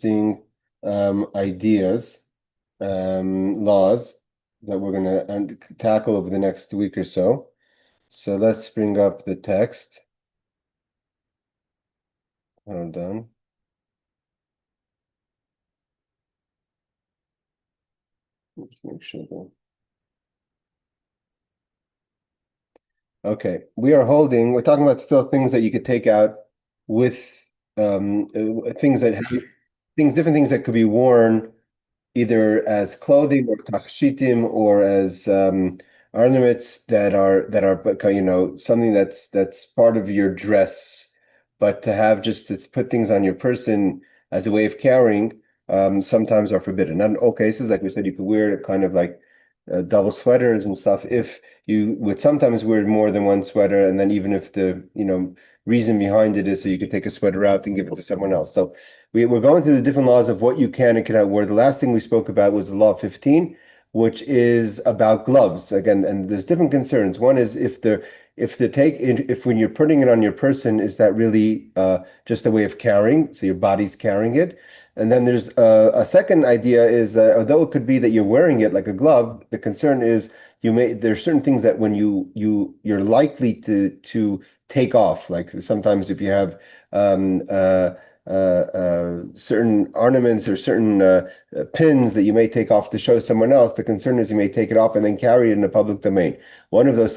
interesting ideas, laws that we're going to tackle over the next week or so. So let's bring up the text. Hold on. Let's make sure that. Okay, we're talking about still things that you could take out with things that different things that could be worn either as clothing or tachshitim or as ornaments that are something that's part of your dress, but to have just to put things on your person as a way of carrying sometimes are forbidden. Not in all cases, like we said, you could wear kind of like double sweaters and stuff if you would sometimes wear more than one sweater, and then even if the reason behind it is so you could take a sweater out and give it to someone else. So we're going through the different laws of what you can and cannot wear. The last thing we spoke about was the law 15, which is about gloves again, and there's different concerns. One is if when you're putting it on your person, is that really just a way of carrying, so your body's carrying it? And then there's a second idea is that although it could be that you're wearing it like a glove, the concern is there's certain things that when you're likely to take off. Like sometimes if you have certain ornaments or certain pins that you may take off to show someone else, the concern is you may take it off and then carry it in the public domain. One of those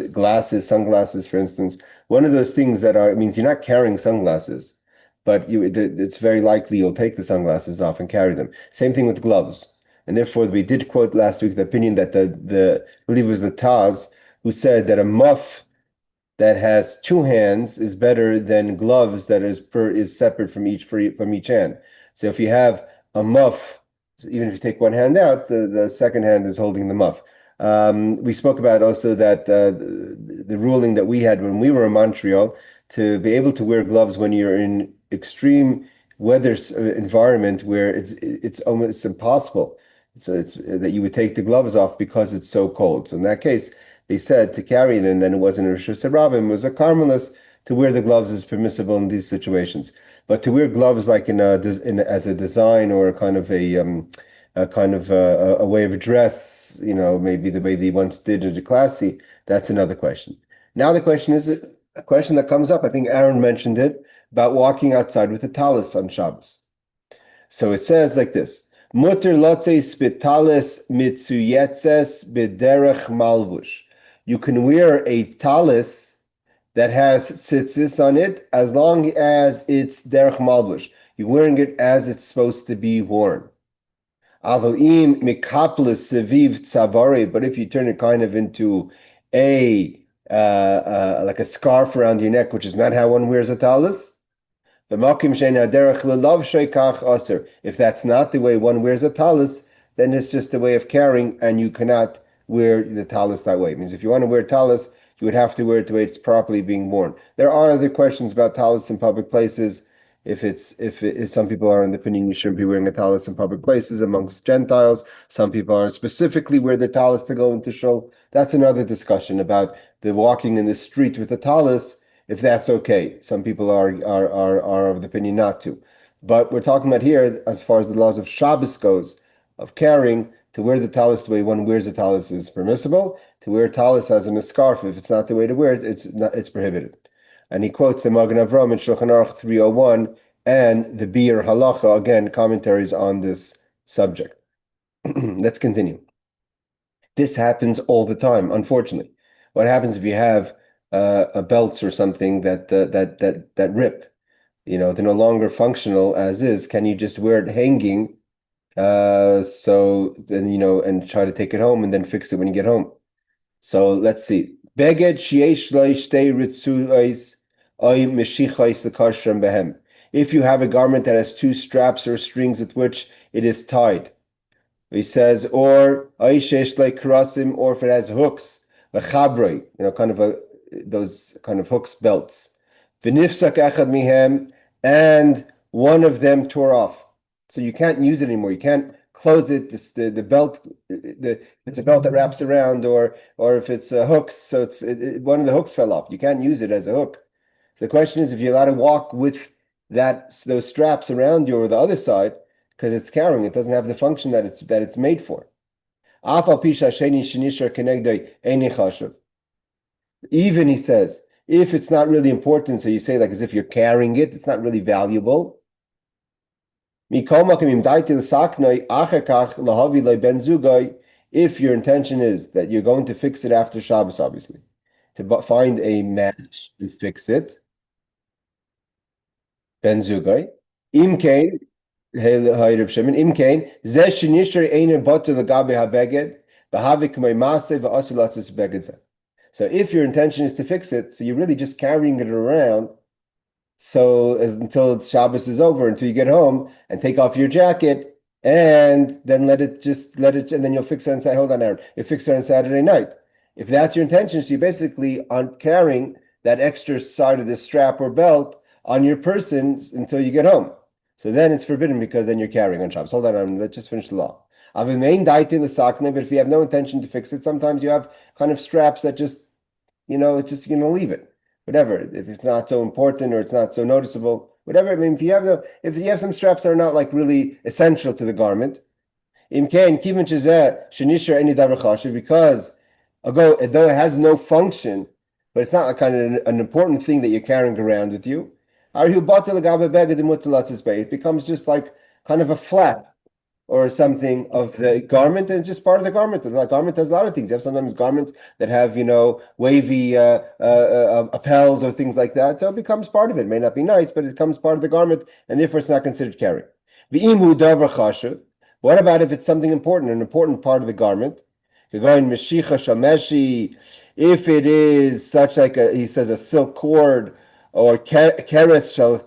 sunglasses, for instance, one of those things it means you're not carrying sunglasses, but it's very likely you'll take the sunglasses off and carry them. Same thing with gloves. And therefore, we did quote last week the opinion that I believe it was the Taz, who said that a muff that has two hands is better than gloves that is separate from each hand. So if you have a muff, even if you take one hand out, the second hand is holding the muff. We spoke about also that the ruling that we had when we were in Montreal, to be able to wear gloves when you're in extreme weather environment where it's almost impossible. So it's that you would take the gloves off because it's so cold. So in that case, they said to carry it, and then it wasn't a Rosh Hashanah, it was a Carmelist. To wear the gloves is permissible in these situations, but to wear gloves like as a design or a kind of a way of dress, maybe the way they once did it, classy. That's another question. Now the question is a question that comes up. I think Aaron mentioned it about walking outside with a talis on Shabbos. So it says like this. Mutter lotzeis betalis mitzuyetzes bederech malvush. You can wear a talis that has tzitzis on it as long as it's derech malvush. You're wearing it as it's supposed to be worn. Aval im mikaplis seviv tzavari, but if you turn it kind of into a like a scarf around your neck, which is not how one wears a talis. If that's not the way one wears a talis, then it's just a way of carrying, and you cannot wear the talis that way. It means if you want to wear talis, you would have to wear it the way it's properly being worn. There are other questions about talis in public places. If some people are in the opinion you shouldn't be wearing a talis in public places amongst Gentiles. Some people are specifically wear the talis to go into shul. That's another discussion about the walking in the street with a talis, if that's okay. Some people are of the opinion not to. But we're talking about here, as far as the laws of Shabbos goes, of carrying, to wear the talis the way one wears the talis is permissible. To wear talis as in a scarf, if it's not the way to wear it, it's prohibited. And he quotes the Magen Avraham in Shulchan Aruch 301 and the Bir Halacha, again, commentaries on this subject. Let's continue. This happens all the time, unfortunately. What happens if you have belts or something that rip? They're no longer functional as is. Can you just wear it hanging? So then and try to take it home and then fix it when you get home. So let's see. Beged sheyesh lo shtei ritzuos oy meshichos lekashram behem. If you have a garment that has two straps or strings with which it is tied, he says, or oy sheyesh lo karasim, or if it has hooks, lechabroi, kind of those kind of hooks, belts. V'nifsak echad mihem, and one of them tore off. So you can't use it anymore. You can't close it. The belt, it's a belt that wraps around, or if it's hooks, so one of the hooks fell off. You can't use it as a hook. So the question is, if you're allowed to walk with those straps around you or the other side, because it's carrying. It doesn't have the function that it's made for. Even he says, if it's not really important, so you say like as if you're carrying it, it's not really valuable. If your intention is that you're going to fix it after Shabbos, obviously, to find a match and fix it, ben zugay. Imkain, Reb Shimon, imkain, zeh shenishar einer batel legabe habeged, b'havik ma'aseh v'aseh latzis beged zeh. So if your intention is to fix it, so you're really just carrying it around, so until Shabbos is over, until you get home and take off your jacket, and then let it, and then you'll fix it on Saturday. Hold on, Aaron. You fix it on Saturday night. If that's your intention, so you basically aren't carrying that extra side of the strap or belt on your person until you get home. So then it's forbidden because then you're carrying on Shabbos. Hold on, Aaron. Let's just finish the law. But if you have no intention to fix it, sometimes you have kind of straps that just, it's just you're gonna leave it. Whatever. If it's not so important or it's not so noticeable, whatever. I mean, if you have some straps that are not like really essential to the garment, because though it has no function, but it's not a kind of an important thing that you're carrying around with you. It becomes just like kind of a flap or something of the garment, and it's just part of the garment. The garment has a lot of things. You have sometimes garments that have, wavy lapels or things like that. So it becomes part of it. It may not be nice, but it becomes part of the garment, and therefore it's not considered carrying. What about if it's something important, an important part of the garment? If it is such like he says, a silk cord, or keres shall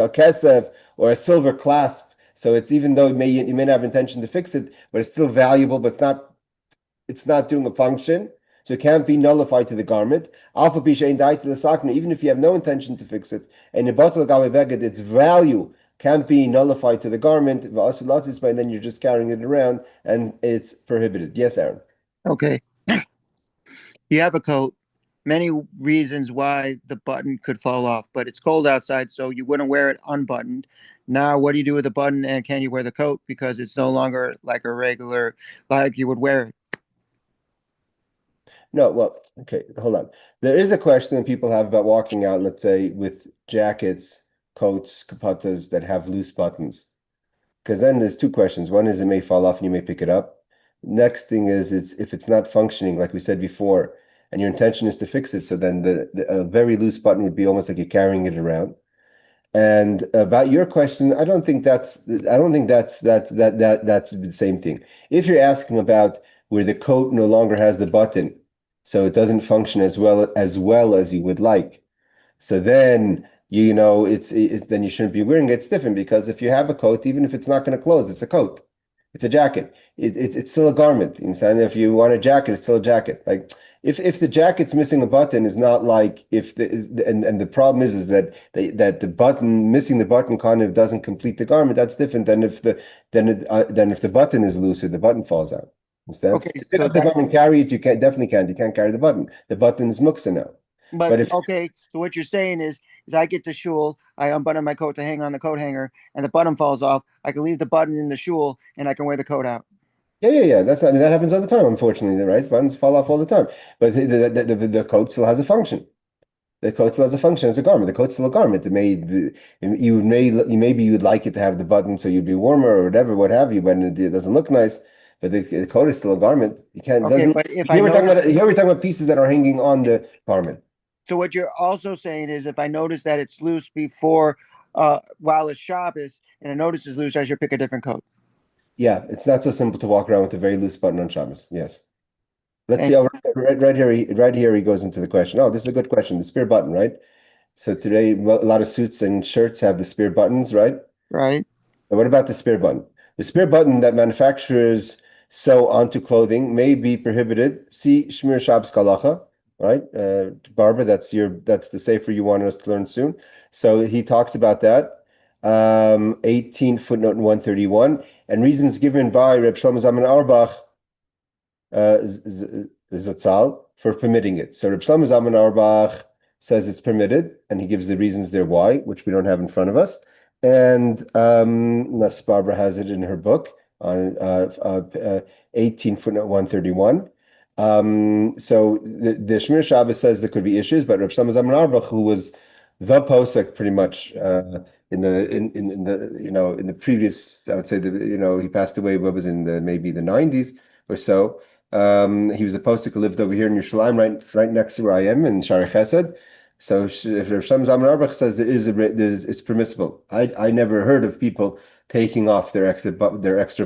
kesef, or a silver clasp. So it's, even though you may not have intention to fix it, but it's still valuable, but it's not doing a function. So it can't be nullified to the garment. Alpha pisha ain't died to the sakna, even if you have no intention to fix it. And its value can't be nullified to the garment, and then you're just carrying it around and it's prohibited. Yes, Aaron. Okay. You have a coat. Many reasons why the button could fall off, but it's cold outside, so you wouldn't wear it unbuttoned. Now, what do you do with the button, and can you wear the coat because it's no longer like a regular, like you would wear it? No, well, okay, hold on. There is a question that people have about walking out, let's say, with jackets, coats, kapatas that have loose buttons. Because then there's two questions. One is it may fall off and you may pick it up. Next thing is if it's not functioning, like we said before, and your intention is to fix it, so then a very loose button would be almost like you're carrying it around. And about your question, I don't think that's the same thing. If you're asking about where the coat no longer has the button, so it doesn't function as well as you would like, so then then you shouldn't be wearing it. It's different because if you have a coat, even if it's not going to close, it's a coat, it's a jacket. It's still a garment. And if you want a jacket, it's still a jacket. Like if the jacket's missing a button, is not like and the problem is that the button, missing the button kind of doesn't complete the garment. That's different than if the button is loose or the button falls out. Understand? Okay, If you so have the button and carry it, you definitely can't. You can't carry the button. The button is muksa now. But okay, so what you're saying is I get to shul, I unbutton my coat to hang on the coat hanger, and the button falls off. I can leave the button in the shul, and I can wear the coat out. Yeah. That happens all the time, unfortunately, right? Buttons fall off all the time. But the coat still has a function. The coat still has a function as a garment. The coat's still a garment. Maybe you'd like it to have the button so you'd be warmer or whatever, what have you, but it doesn't look nice. But the coat is still a garment. You can't. Okay, Doesn't. but if Here I we're notice, talking about pieces that are hanging on the garment. so what you're also saying is if I notice that it's loose before, while it's Shabbos, and I notice it's loose, I should pick a different coat. Yeah, it's not so simple to walk around with a very loose button on Shabbos. Yes. Let's And see. Oh, right here he goes into the question. Oh, this is a good question. The spear button, right? So today, a lot of suits and shirts have the spear buttons, right? right. And what about the spear button? The spear button that manufacturers sew onto clothing may be prohibited. See Shmir Shabbos Kalacha, right? Barbara, that's the sefer you want us to learn soon. So he talks about that. 18 footnote 131, and reasons given by Reb Shlomo Zalman Auerbach Zatzal for permitting it. So Reb Shlomo Zalman Auerbach says it's permitted, and he gives the reasons there why, which we don't have in front of us. And unless Barbara has it in her book on 18 footnote 131. So the Shemir Shabbos says there could be issues, but Reb Shlomo Zalman Auerbach, who was the posek pretty much in the previous, I would say he passed away. What was in the maybe the 90s or so. He was a posek who lived over here in Yerushalayim, right next to where I am in Shari Chesed. So if Rav Shlomo Zalman Auerbach says it's permissible. I never heard of people taking off their extra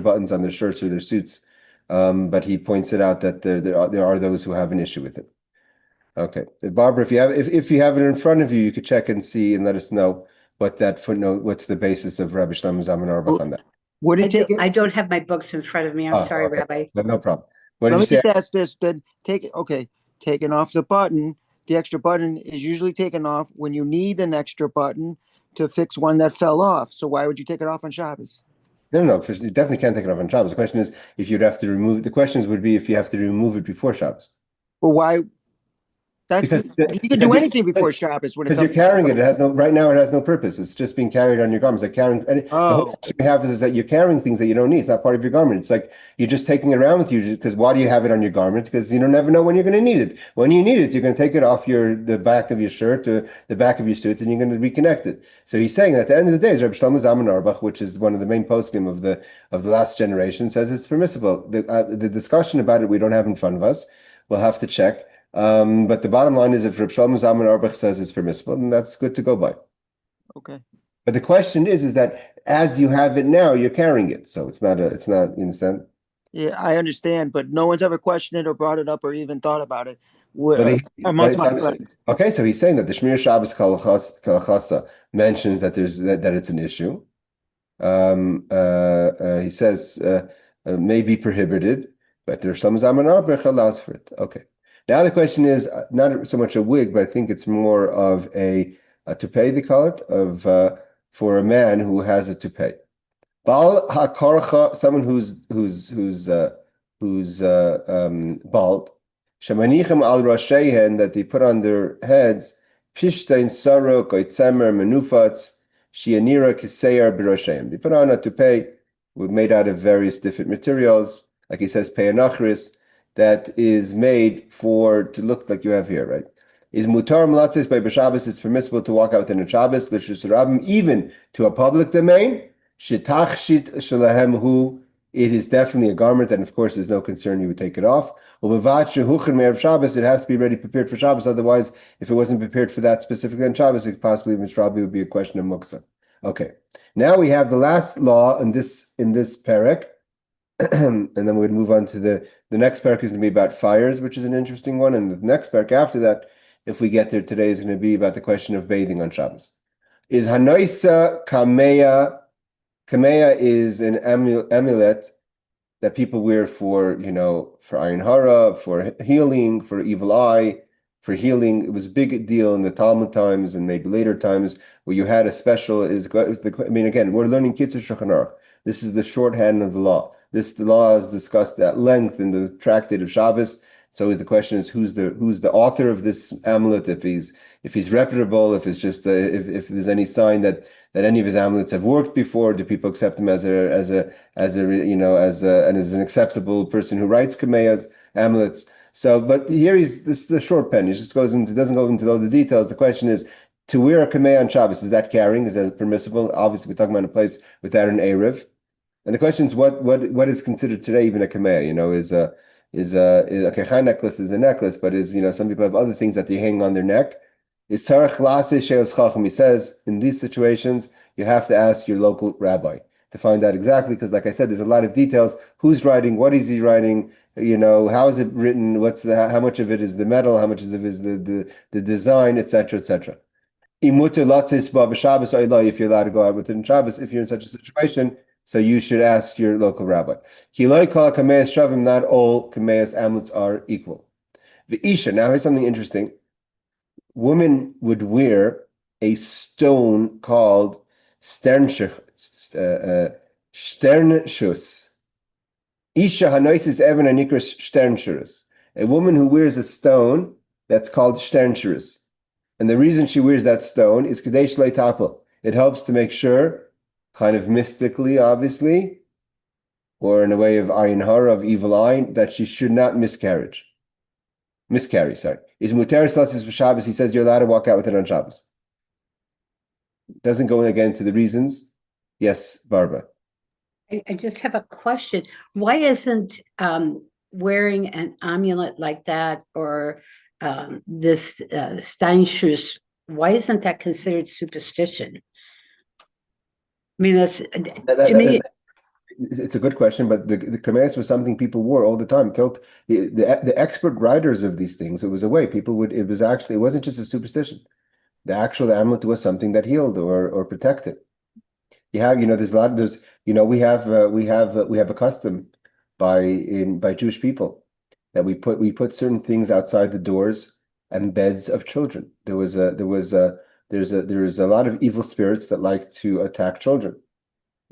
buttons on their shirts or their suits, but he points it out that there are those who have an issue with it. Okay, Barbara, if you have it in front of you, you could check and see and let us know what that footnote. What's the basis of Rabbi Shlomo Zalman Auerbach on that? Would it take I don't have my books in front of me. I'm sorry, Okay. Rabbi. No problem. What did Let you me say? just ask this, then taking off the button, the extra button is usually taken off when you need an extra button to fix one that fell off. So why would you take it off on Shabbos? No, you definitely can't take it off on Shabbos. The question is if you'd have to remove. The questions would be if you have to remove it before Shabbos. Well, why? Because You can do anything before Shabbos when it's because you're carrying it. It has no right now. It has no purpose. It's just being carried on your garments. Like carrying. And the whole question we have is that you're carrying things that you don't need. It's not part of your garment. It's like you're just taking it around with you. Because why do you have it on your garment? Because you don't never know when you're going to need it. When you need it, you're going to take it off the back of your shirt or the back of your suit, and you're going to reconnect it. So he's saying that at the end of the day, Rabbi Shlomo Zalman Auerbach, which is one of the main poskim of the last generation, says it's permissible. The discussion about it we don't have in front of us. We'll have to check. But the bottom line is if Reb Shlomo Zalman Auerbach says it's permissible, then that's good to go by. Okay. But the question is that as you have it now, you're carrying it. So it's not, you understand? Yeah, I understand, but no one's ever questioned it or brought it up or even thought about it But amongst my friends. okay, so he's saying that the Shemir Shabbos Kehilchatah mentions that that it's an issue. He says may be prohibited, but there's some Zalman Auerbach allows for it. Okay. Now the question is not so much a wig, but I think it's more of a toupee, they call it, for a man who has a toupee. Bal hakarcha, someone who's bald. Shemanichem al rasheihen, that they put on their heads. Pishtain saruk oitzemer menufats shianira kiseir b'rasheim. They put on a toupee made out of various different materials, like he says, peanachris, that is made to look like you have here, right? Is mutar mlatzis by b'Shabbos? It's permissible to walk out within a Shabbos, l'shus rabbim, even to a public domain. Shitachshit shalahem hu. It is definitely a garment, and of course, there's no concern you would take it off. Ubevat shehuchen me'erev Shabbos. It has to be ready, prepared for Shabbos. Otherwise, if it wasn't prepared for that specifically on Shabbos, it probably would be a question of muksa. Okay. Now we have the last law in this parak. And then we'd move on to the next parak is going to be about fires, which is an interesting one. And the next parak after that, if we get there today, is going to be about the question of bathing on Shabbos. Is Hanoisa Kameya? Kameya is an amulet that people wear for Ayin Hara, for healing, for evil eye, for healing. It was a big deal in the Talmud times and maybe later times where you had a special. Again, we're learning Kitzur Shulchan Aruch. This is the shorthand of the law. The law is discussed at length in the tractate of Shabbos. So the question is who's the author of this amulet? If he's reputable, if it's just if there's any sign that any of his amulets have worked before, do people accept him as an acceptable person who writes kameyas, amulets? So, but here this is the short pen. He just doesn't go into all the details. The question is, to wear a kameh on Shabbos, is that carrying? Is that permissible? Obviously, we're talking about a place without an erev. And the question is, what is considered today even a kameh? Is a kechai necklace is a necklace, but some people have other things that they hang on their neck. Is sarach lase she'os chacham? He says in these situations you have to ask your local rabbi to find out exactly, because like I said, there's a lot of details. Who's writing? What is he writing? How is it written? How much of it is the metal? How much of it is the design, etc., etc. If you're allowed to go out within Shabbos, if you're in such a situation, so you should ask your local rabbi. Not all kameas amulets are equal. The Isha, now here's something interesting. Women would wear a stone called sternshus. Isha hanoisis even anikras sternshus. A woman who wears a stone that's called sternshus. And the reason she wears that stone is kadesh leitapel. It helps to make sure kind of mystically, obviously, or in a way of ayin hara, of evil eye, that she should not miscarry, sorry. Is muteris lasis b'Shabbos, he says you're allowed to walk out with it on Shabbos. Doesn't go in again to the reasons. Yes, Barbara. I just have a question. Why isn't wearing an amulet like that or this Steinschuss, why isn't that considered superstition? I mean, that's to me. It's a good question, but the commandments was something people wore all the time. The expert writers of these things, it was a way people would. It was actually, it wasn't just a superstition. The actual amulet was something that healed or protected. You have, there's a lot. We have a custom by Jewish people that we put certain things outside the doors and beds of children. There's a lot of evil spirits that like to attack children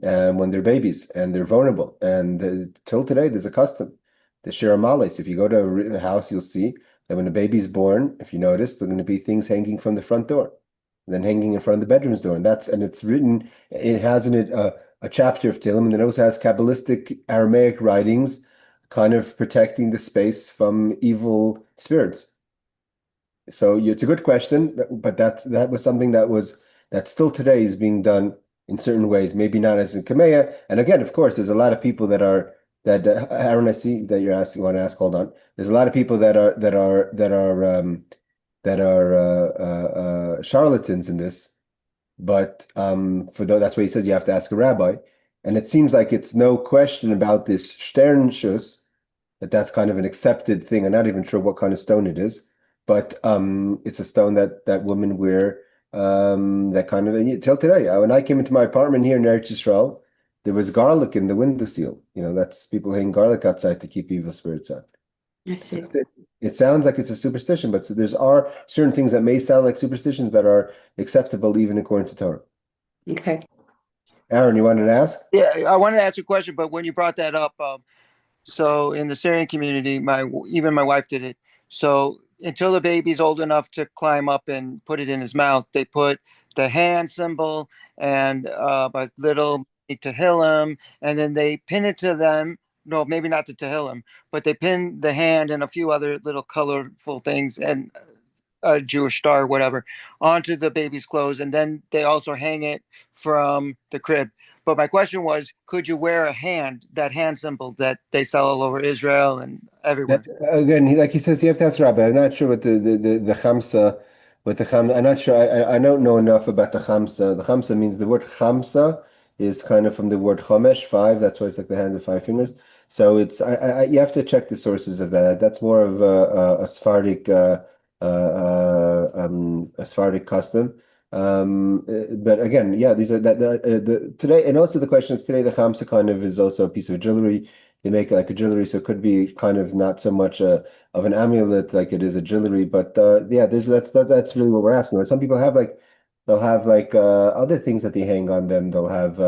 when they're babies and they're vulnerable. And till today, there's a custom. The Shiramales. If you go to a house, you'll see that when a baby's born, if you notice, there are going to be things hanging from the front door, and then hanging in front of the bedroom's door. And it's written, it has in it a chapter of Tehillim, and it also has Kabbalistic Aramaic writings kind of protecting the space from evil spirits. So it's a good question, but that was something that still today is being done in certain ways, maybe not as in Kameya. And again, of course, there's a lot of people that Aaron, I see that you want to ask. Hold on. There's a lot of people that are charlatans in this, but that's why he says you have to ask a rabbi. And it seems like it's no question about this Sternschuss, that's kind of an accepted thing. I'm not even sure what kind of stone it is, but it's a stone that women wear. That kind of till today. When I came into my apartment here in Eretz Yisrael, there was garlic in the windowsill. That's people hang garlic outside to keep evil spirits out. I see. So it sounds like it's a superstition, but are certain things that may sound like superstitions that are acceptable even according to Torah. Okay. Aaron, you wanted to ask? Yeah, I wanted to ask you a question, but when you brought that up, so in the Syrian community, even my wife did it. So until the baby's old enough to climb up and put it in his mouth, they put the hand symbol and a little Tehillim, and then they pin it to them. No, maybe not the Tehillim, but they pin the hand and a few other little colorful things and a Jewish star, whatever, onto the baby's clothes, and then they also hang it from the crib. But my question was, could you wear that hand symbol that they sell all over Israel and everywhere? Again, like he says, you have to ask Rabbi. I'm not sure what the chamsa, I'm not sure. I don't know enough about the chamsa. The chamsa means the word chamsa is kind of from the word chomesh, five. That's why it's like the hand of five fingers. So it's you have to check the sources of that. That's more of a Sephardic custom. But again, yeah, these are today, and also the question is today the chamsa kind of is also a piece of jewelry. They make it like a jewelry, so it could be kind of not so much of an amulet like it is a jewelry. But yeah, that's really what we're asking. Some people have they'll have other things that they hang on them. They'll have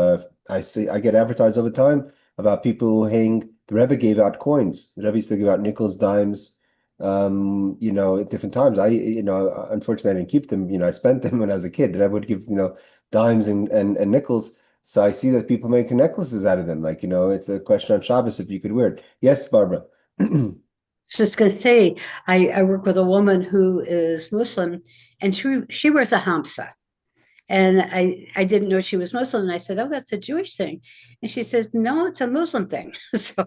I get advertised all the time about people who hang. The Rebbe gave out coins. The Rebbe used to give out nickels, dimes. At different times. Unfortunately, I didn't keep them. I spent them when I was a kid. I would give dimes and nickels. So I see that people make necklaces out of them. It's a question on Shabbos if you could wear it. Yes, Barbara. Just gonna say, I work with a woman who is Muslim, and she wears a hamsa, and I didn't know she was Muslim, and I said, "Oh, that's a Jewish thing," and she said, "No, it's a Muslim thing." So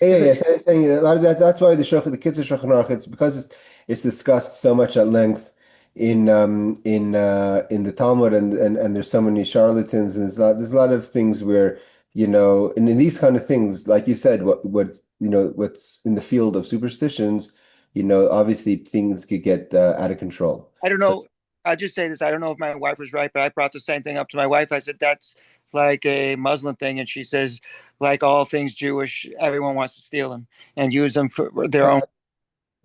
Yeah. A lot of that's why the Kitzur Shulchan Aruch, it's because it's discussed so much at length in the Talmud, and there's so many charlatans, and there's a lot of things where and in these kind of things, like you said, what's in the field of superstitions, obviously things could get out of control. I don't know. I'll just say this. I don't know if my wife was right, but I brought the same thing up to my wife. I said, that's like a Muslim thing. And she says, like all things Jewish, everyone wants to steal them and use them for their own.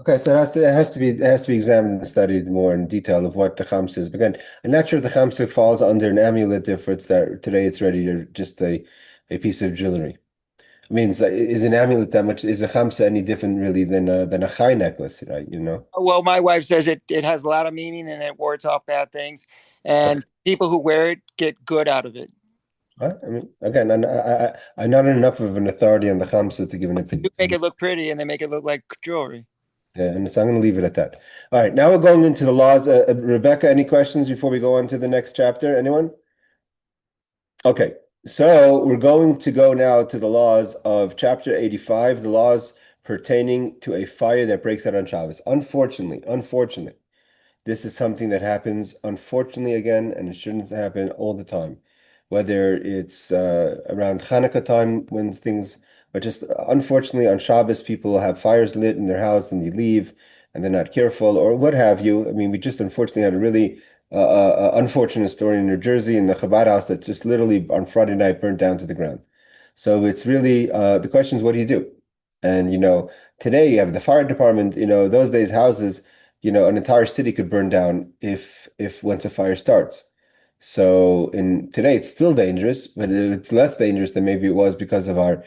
Okay, so it has to be examined and studied more in detail of what the chamsa is. But again, I'm not sure if the chamsa falls under an amulet, if it's that today it's ready to just a piece of jewelry. I mean, is an amulet that much? Is a chamsa any different really than a chai necklace, right? Well, my wife says it has a lot of meaning and it wards off bad things. And people who wear it get good out of it. I mean, again, I'm not enough of an authority on the Chamsa to give an You opinion. make it look pretty, and they make it look like jewelry. Yeah, and so I'm going to leave it at that. All right, now we're going into the laws. Rebecca, any questions before we go on to the next chapter? Anyone? Okay, so we're going to go now to the laws of chapter 85, the laws pertaining to a fire that breaks out on Shabbos. Unfortunately, this is something that happens, unfortunately, again, and it shouldn't happen all the time. Whether it's around Hanukkah time when things, but just unfortunately on Shabbos, people have fires lit in their house and they leave and they're not careful or what have you. I mean, we just unfortunately had a really unfortunate story in New Jersey in the Chabad house that just literally on Friday night burnt down to the ground. So it's really the question is, what do you do? And today you have the fire department. Those days houses, an entire city could burn down if once a fire starts. So in today it's still dangerous, but it's less dangerous than maybe it was because of our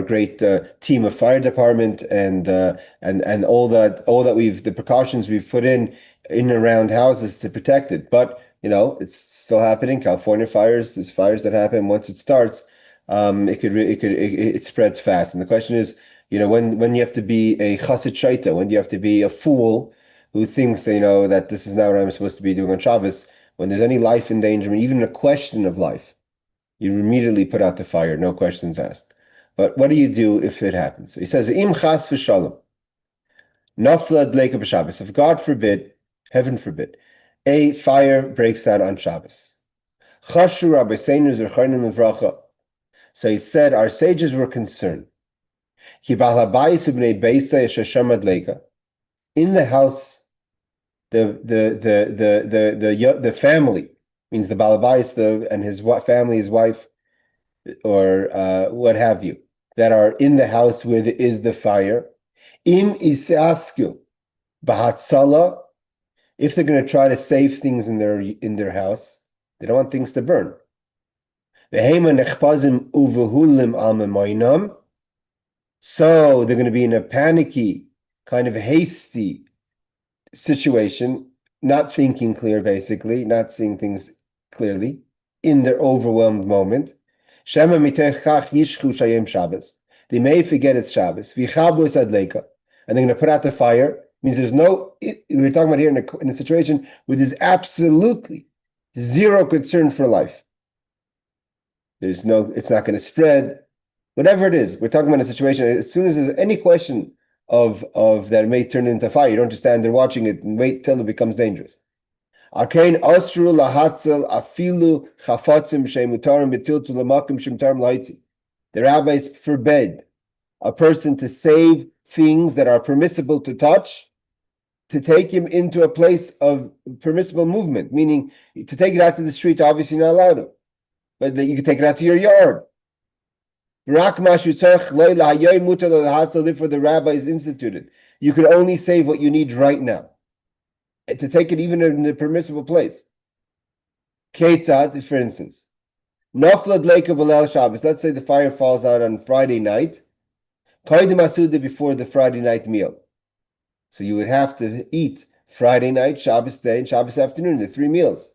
great team of fire department and all that the precautions we've put in and around houses to protect it. But it's still happening. California fires, there's fires that happen once it starts. It spreads fast. And the question is, when you have to be a chassid shaita, when you have to be a fool who thinks, that this is not what I'm supposed to be doing on Shabbos, when there's any life endangerment, even a question of life, you immediately put out the fire, no questions asked. But what do you do if it happens? He says, Im chas v'shalom, nafla dleika b'Shabbos. If God forbid, heaven forbid, a fire breaks out on Shabbos. Chashu rabbeinu zerchanim levracha. So he said, our sages were concerned. In the house, the family means the balabais and his family, his wife, or what have you, that are in the house where there is the fire. Im isasku bahatsala, if they're going to try to save things in their house, they don't want things to burn. So they're going to be in a panicky, kind of hasty situation, not thinking clear, basically, not seeing things clearly in their overwhelmed moment. They may forget it's Shabbos. And they're going to put out the fire. Means there's we're talking about here in a situation where there's absolutely zero concern for life. It's not going to spread. Whatever it is, we're talking about a situation, as soon as there's any question of that it may turn into fire, you don't just stand there watching it and wait till it becomes dangerous. The rabbis forbid a person to save things that are permissible to touch, to take him into a place of permissible movement, meaning to take it out to the street, obviously you're not allowed to, but that you can take it out to your yard. For the rabbis instituted, you can only save what you need right now, and to take it even in the permissible place. Ketzad, for instance, Shabbos. Let's say the fire falls out on Friday night, before the Friday night meal. So you would have to eat Friday night, Shabbos day, and Shabbos afternoon, the 3 meals.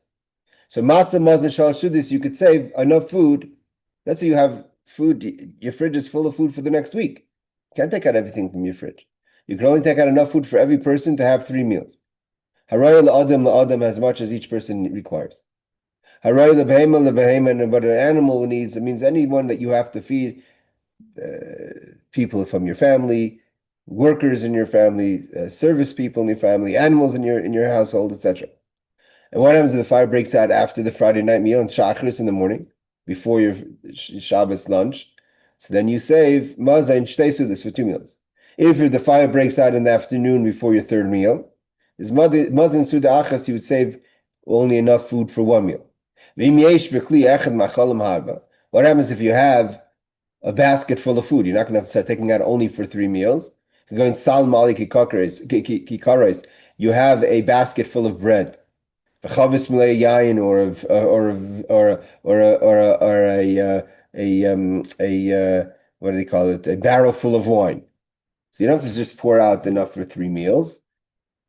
So matzah, mazon, shal shudis, you could save enough food. Let's say you have food, your fridge is full of food for the next week. You can't take out everything from your fridge. You can only take out enough food for every person to have 3 meals. Haraya la'adam, as much as each person requires. Haraya l'behema, and what an animal needs, it means anyone that you have to feed, people from your family, workers in your family, service people in your family, animals in your household, etc. And what happens if the fire breaks out after the Friday night meal and Shacharis in the morning, before your Shabbos lunch? So then you save Maza and Shtei Sudas for 2 meals. If the fire breaks out in the afternoon before your 3rd meal, is Maza and Suda Achas, you would save only enough food for 1 meal. What happens if you have a basket full of food? You're not going to have to start taking out only for 3 meals. You're going Salmali Kikares. You have a basket full of bread, a chavis milei yayin, a what do they call it? A barrel full of wine. So you don't have to just pour out enough for 3 meals.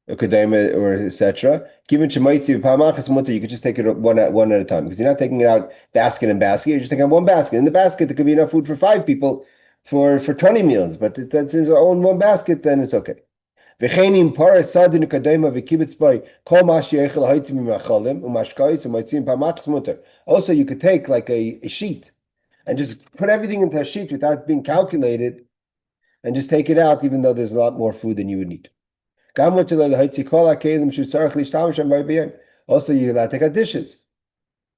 Kadema or etc. Given Shemaitzi Pamachas Mutter, you could just take it one at a time because you're not taking it out basket and basket. You're just taking out one basket. In the basket, there could be enough food for 5 people for 20 meals, but that's in one basket, then it's okay. V'chenim para sadin kadema v'kibitz by kol mash yechel haitzim mimachalim umashkais umaitzim pamachas mutter. Also, you could take like a sheet and just put everything into a sheet without being calculated, and just take it out, even though there's a lot more food than you would need. Also, you're allowed to take out dishes,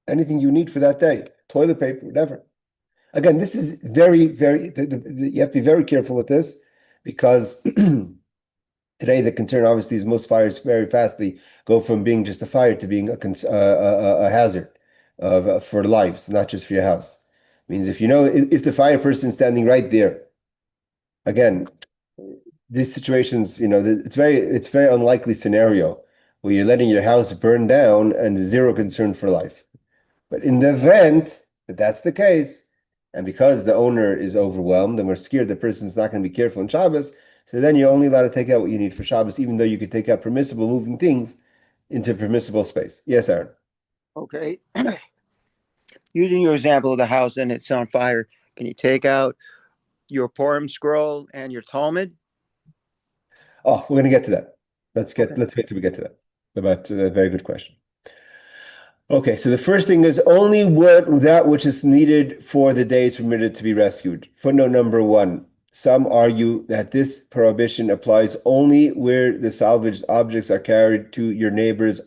anything you need for that day, toilet paper, whatever. Again, this is very, very, you have to be very careful with this because today the concern obviously is most fires very fastly go from being just a fire to being a hazard for lives, not just for your house. It means if you know, if the fire person is standing right there, again, these situations, it's very unlikely scenario where you're letting your house burn down and zero concern for life. But in the event that that's the case, and because the owner is overwhelmed and we're scared the person's not going to be careful on Shabbos, so then you're only allowed to take out what you need for Shabbos, even though you could take out permissible moving things into permissible space. Yes, Aaron. Okay. Using your example of the house and it's on fire, can you take out your Purim scroll and your Talmud? Oh, we're going to get to that. Let's wait till we get to that. About a very good question. Okay, so the first thing is only that which is needed for the day is permitted to be rescued. Footnote number 1. Some argue that this prohibition applies only where the salvaged objects are carried to your neighbor's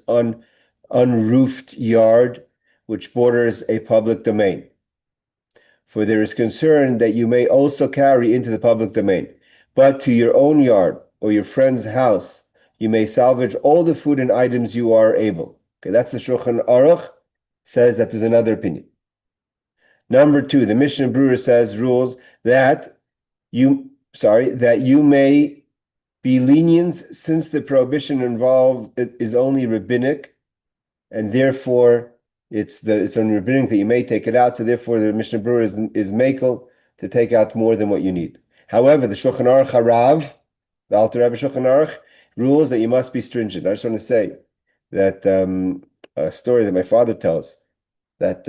unroofed yard, which borders a public domain. For there is concern that you may also carry into the public domain, but to your own yard or your friend's house, you may salvage all the food and items you are able. Okay, that's the Shulchan Aruch, says that there's another opinion. Number 2, the Mishnah Berurah rules that you may be lenient since the prohibition involved is only rabbinic, and therefore it's only rabbinic that you may take it out. So therefore, the Mishnah Berurah is makel to take out more than what you need. However, the Shulchan Aruch Harav, the Alter Rebbe Shulchan Aruch, rules that you must be stringent. I just want to say that a story that my father tells, that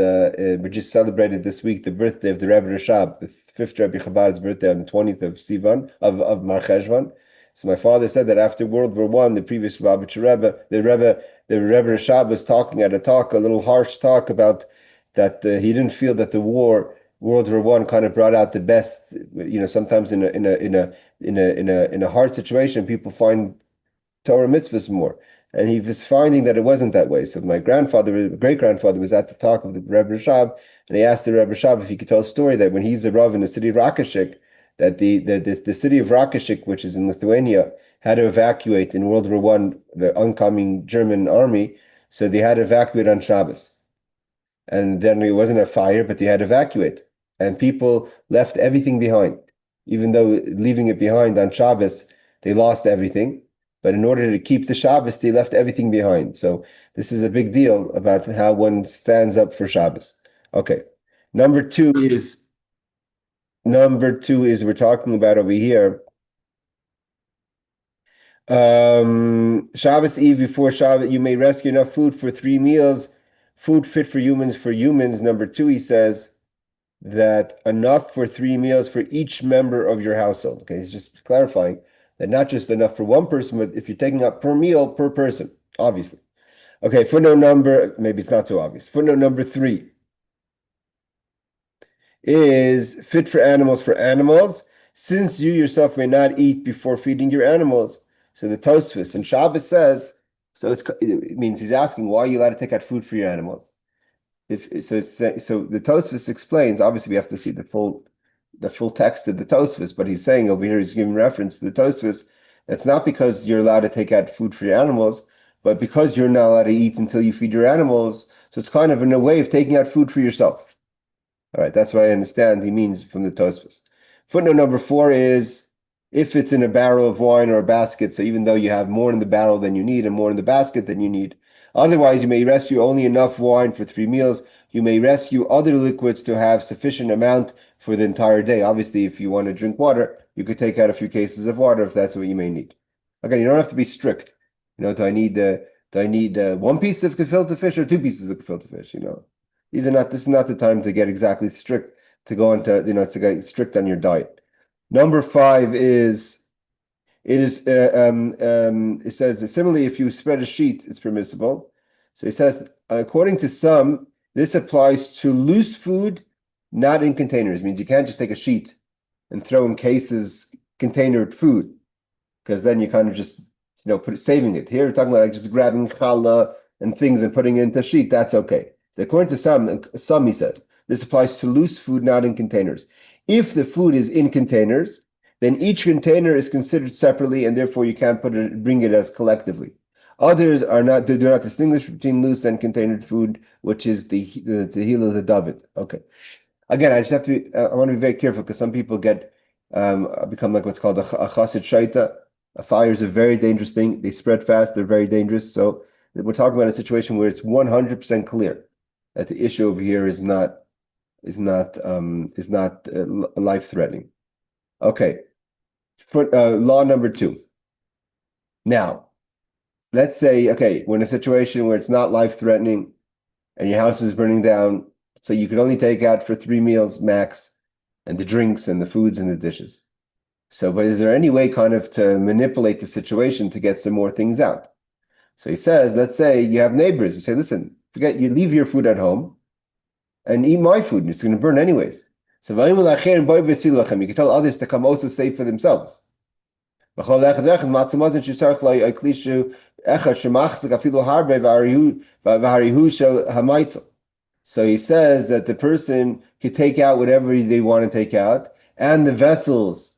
we just celebrated this week the birthday of the Rebbe Rashab, the 5th Rebbe Chabad's birthday on the 20th of Sivan, of Mar Cheshvan. So my father said that after World War I, the previous Lubavitcher Rebbe, the Rebbe Rashab was talking at a little harsh talk about that he didn't feel that the World War I kind of brought out the best. Sometimes in a hard situation, people find Torah mitzvahs more. And he was finding that it wasn't that way. So my great-grandfather was at the talk of the Rebbe Rashab, and he asked the Rebbe Rashab if he could tell a story that when he's a Rav in the city of Rakashik, that the city of Rakashik, which is in Lithuania, had to evacuate in World War I, the oncoming German army, so they had to evacuate on Shabbos. And then it wasn't a fire, but they had to evacuate. And people left everything behind. Even though leaving it behind on Shabbos, they lost everything. But in order to keep the Shabbos, they left everything behind. So this is a big deal about how one stands up for Shabbos. Okay. Number two is we're talking about over here. Shabbos Eve before Shabbos, you may rescue enough food for 3 meals, food fit for humans. Number 2, he says that enough for 3 meals for each member of your household. Okay, he's just clarifying that not just enough for one person, but if you're taking up per meal per person, obviously. Okay, maybe it's not so obvious. Footnote number 3 is fit for animals, since you yourself may not eat before feeding your animals. So the Tosfos and Shabbos says, it means he's asking, why are you allowed to take out food for your animals? So the Tosfos explains, obviously we have to see the full text of the Tosfos, but he's saying over here, he's giving reference to the Tosfos, that's not because you're allowed to take out food for your animals, but because you're not allowed to eat until you feed your animals. So it's kind of in a way of taking out food for yourself. All right, that's what I understand he means from the Tosfos. Footnote number 4 is if it's in a barrel of wine or a basket, so even though you have more in the barrel than you need and more in the basket than you need, otherwise you may rescue only enough wine for 3 meals. You may rescue other liquids to have sufficient amount for the entire day. Obviously, if you want to drink water, you could take out a few cases of water if that's what you may need. Again, you don't have to be strict. Do I need one piece of gefilte fish or two pieces of gefilte fish? This is not the time to get exactly strict, to go into, to get strict on your diet. Number 5 is, it says similarly, if you spread a sheet, it's permissible. So it says, according to some, this applies to loose food, not in containers. It means you can't just take a sheet and throw in cases, containered food, because then you kind of just, saving it. Here we're talking about like just grabbing challah and things and putting it into a sheet. That's okay. So according to some, he says, this applies to loose food, not in containers. If the food is in containers, then each container is considered separately, and therefore you can't bring it as collectively. Others do not distinguish between loose and contained food, which is the heel of the David. Okay. Again, I just have to be, I want to be very careful, because some people become like what's called a chassid shaita. Fires are a very dangerous thing. They spread fast. They're very dangerous. So we're talking about a situation where it's 100% clear that the issue over here is not life-threatening. Okay. Law number 2. Now, let's say, okay, we're in a situation where it's not life-threatening and your house is burning down, so you could only take out for 3 meals max, and the drinks and the foods and the dishes. So, but is there any way kind of to manipulate the situation to get some more things out? So he says, let's say you have neighbors. You say, listen, you leave your food at home and eat my food. It's going to burn anyways. So you can tell others to come also save for themselves. So he says that the person could take out whatever they want to take out, and the vessels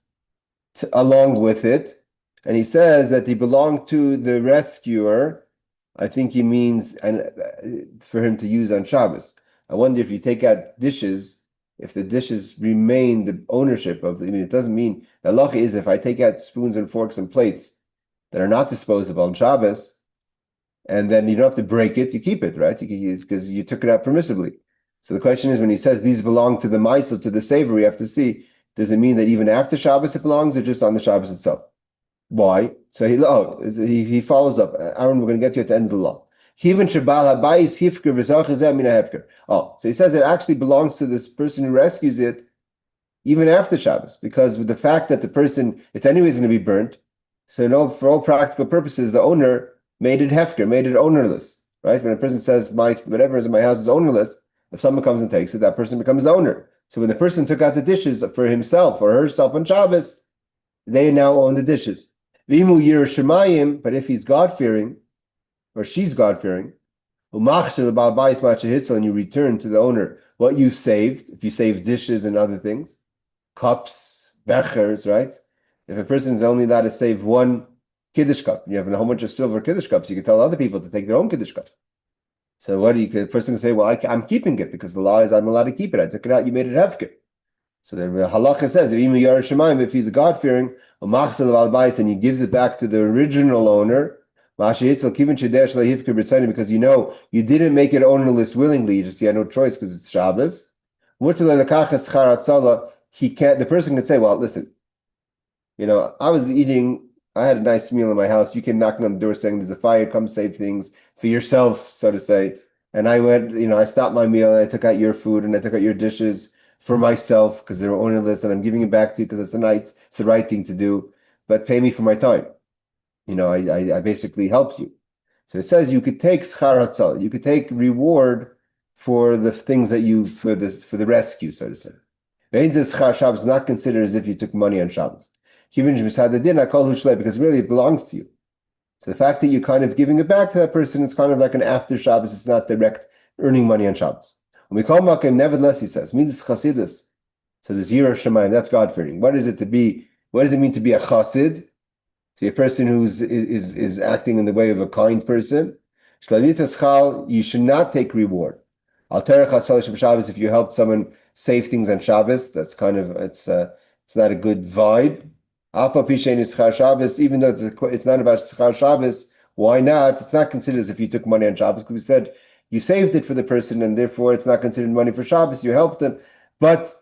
along with it. And he says that they belong to the rescuer. I think he means for him to use on Shabbos. I wonder if you take out dishes, if the dishes remain the ownership of, it doesn't mean, the halacha is if I take out spoons and forks and plates that are not disposable on Shabbos, and then you don't have to break it, you keep it, right? Because you took it out permissibly. So the question is, when he says these belong to the mitzvah, to the savor, you have to see, does it mean that even after Shabbos it belongs, or just on the Shabbos itself? Why? So he follows up. Aaron, we're going to get you at the end of the law. So he says it actually belongs to this person who rescues it even after Shabbos, because with the fact that the person, it's anyways going to be burnt. So for all practical purposes, the owner made it hefker, made it ownerless, right? When a person says, whatever is in my house is ownerless, if someone comes and takes it, that person becomes the owner. So when the person took out the dishes for himself or herself on Shabbos, they now own the dishes. But if he's God-fearing, or she's God-fearing, and you return to the owner what you've saved, if you save dishes and other things, cups, bechers, right? If a person is only allowed to save one Kiddush cup, you have a whole bunch of silver Kiddush cups, you can tell other people to take their own Kiddush cup. So the person can say, well, I'm keeping it because the law is I'm allowed to keep it. I took it out, you made it hefker. So the halacha says, if he's a God-fearing, and he gives it back to the original owner, because you didn't make it ownerless willingly, you had no choice because it's Shabbos. The person can say, well, listen, I had a nice meal in my house. You came knocking on the door saying there's a fire, come save things for yourself, so to say. And I went, I stopped my meal and I took out your food and I took out your dishes for myself because they were ownerless, and I'm giving it back to you because it's the right thing to do, but pay me for my time. I basically helped you. So it says you could take schar hatzal, you could take reward for the things that for the rescue, so to say. Schar Shabbos is not considered as if you took money on Shabbos. Because really it belongs to you. So the fact that you're kind of giving it back to that person, it's kind of like an after Shabbos, it's not direct earning money on Shabbos. When we call Makim, nevertheless, he says, means chasidus. So the Yirah Shamayim, that's God-fearing. What does it mean to be a chasid? To be a person who is acting in the way of a kind person. You should not take reward. If you help someone save things on Shabbos, that's kind of, it's not a good vibe. Even though it's not about Schar Shabbos, why not? It's not considered as if you took money on Shabbos, because we said you saved it for the person, and therefore it's not considered money for Shabbos. You helped them, but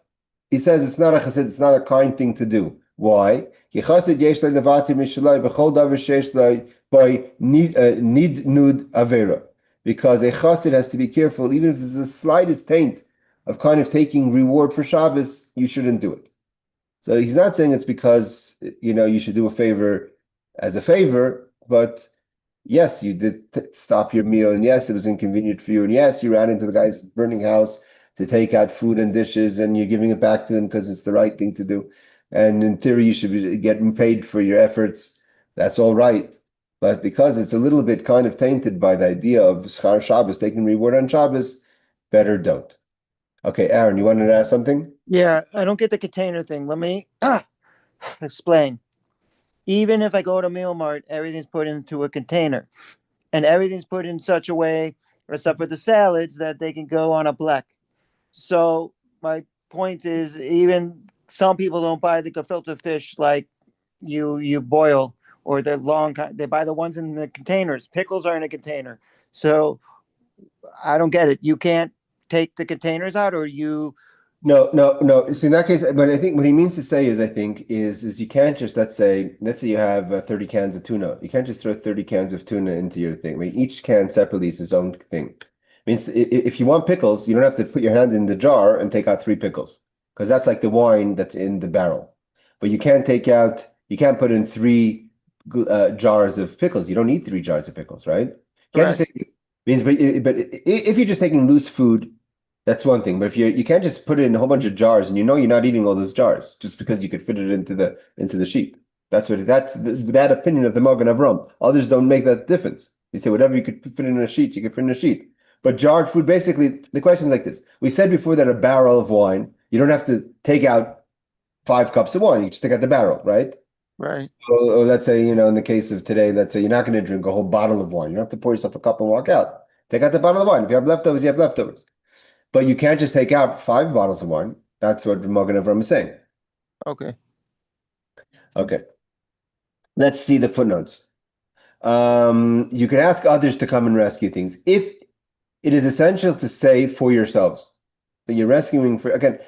he says it's not a chesed, it's not a kind thing to do. Why? Because a chassid has to be careful, even if there's the slightest taint of kind of taking reward for Shabbos, you shouldn't do it. So he's not saying it's because, you should do a favor as a favor, but yes, you did stop your meal, and yes, it was inconvenient for you, and yes, you ran into the guy's burning house to take out food and dishes, and you're giving it back to them because it's the right thing to do. And in theory, you should be getting paid for your efforts. That's all right. But because it's a little bit kind of tainted by the idea of Schar Shabbos, taking reward on Shabbos, better don't. Okay, Aaron, you wanted to ask something? Yeah, I don't get the container thing. Let me explain. Even if I go to Meal Mart, everything's put into a container, and everything's put in such a way, except for the salads, that they can go on a bleck. So my point is, even some people don't buy the gefilte fish like you boil, or the long. They buy the ones in the containers. Pickles are in a container. So I don't get it. You can't take the containers out, or you. No, no, no. So in that case, but I think what he means to say is, I think, is you can't just, let's say you have 30 cans of tuna. You can't just throw 30 cans of tuna into your thing. I mean, each can separately is its own thing. Means if you want pickles, you don't have to put your hand in the jar and take out 3 pickles, because that's like the wine that's in the barrel. But you can't put in 3 jars of pickles. You don't need 3 jars of pickles, right? You can't just Right. say, means, but if you're just taking loose food, that's one thing. But if you can't just put it in a whole bunch of jars, and you're not eating all those jars just because you could fit it into the sheet. That's that opinion of the Magen Avram. Others don't make that difference. They say whatever you could fit in a sheet, you could fit in a sheet. But jarred food, basically, the question is like this. We said before that a barrel of wine, you don't have to take out 5 cups of wine. You just take out the barrel, right? Right. Or let's say, in the case of today, let's say you're not going to drink a whole bottle of wine. You don't have to pour yourself a cup and walk out. Take out the bottle of wine. If you have leftovers, you have leftovers. But you can't just take out 5 bottles of wine. That's what Magen Avram is saying. Okay. Okay. Let's see the footnotes. You can ask others to come and rescue things. If it is essential to say for yourselves that you're rescuing again,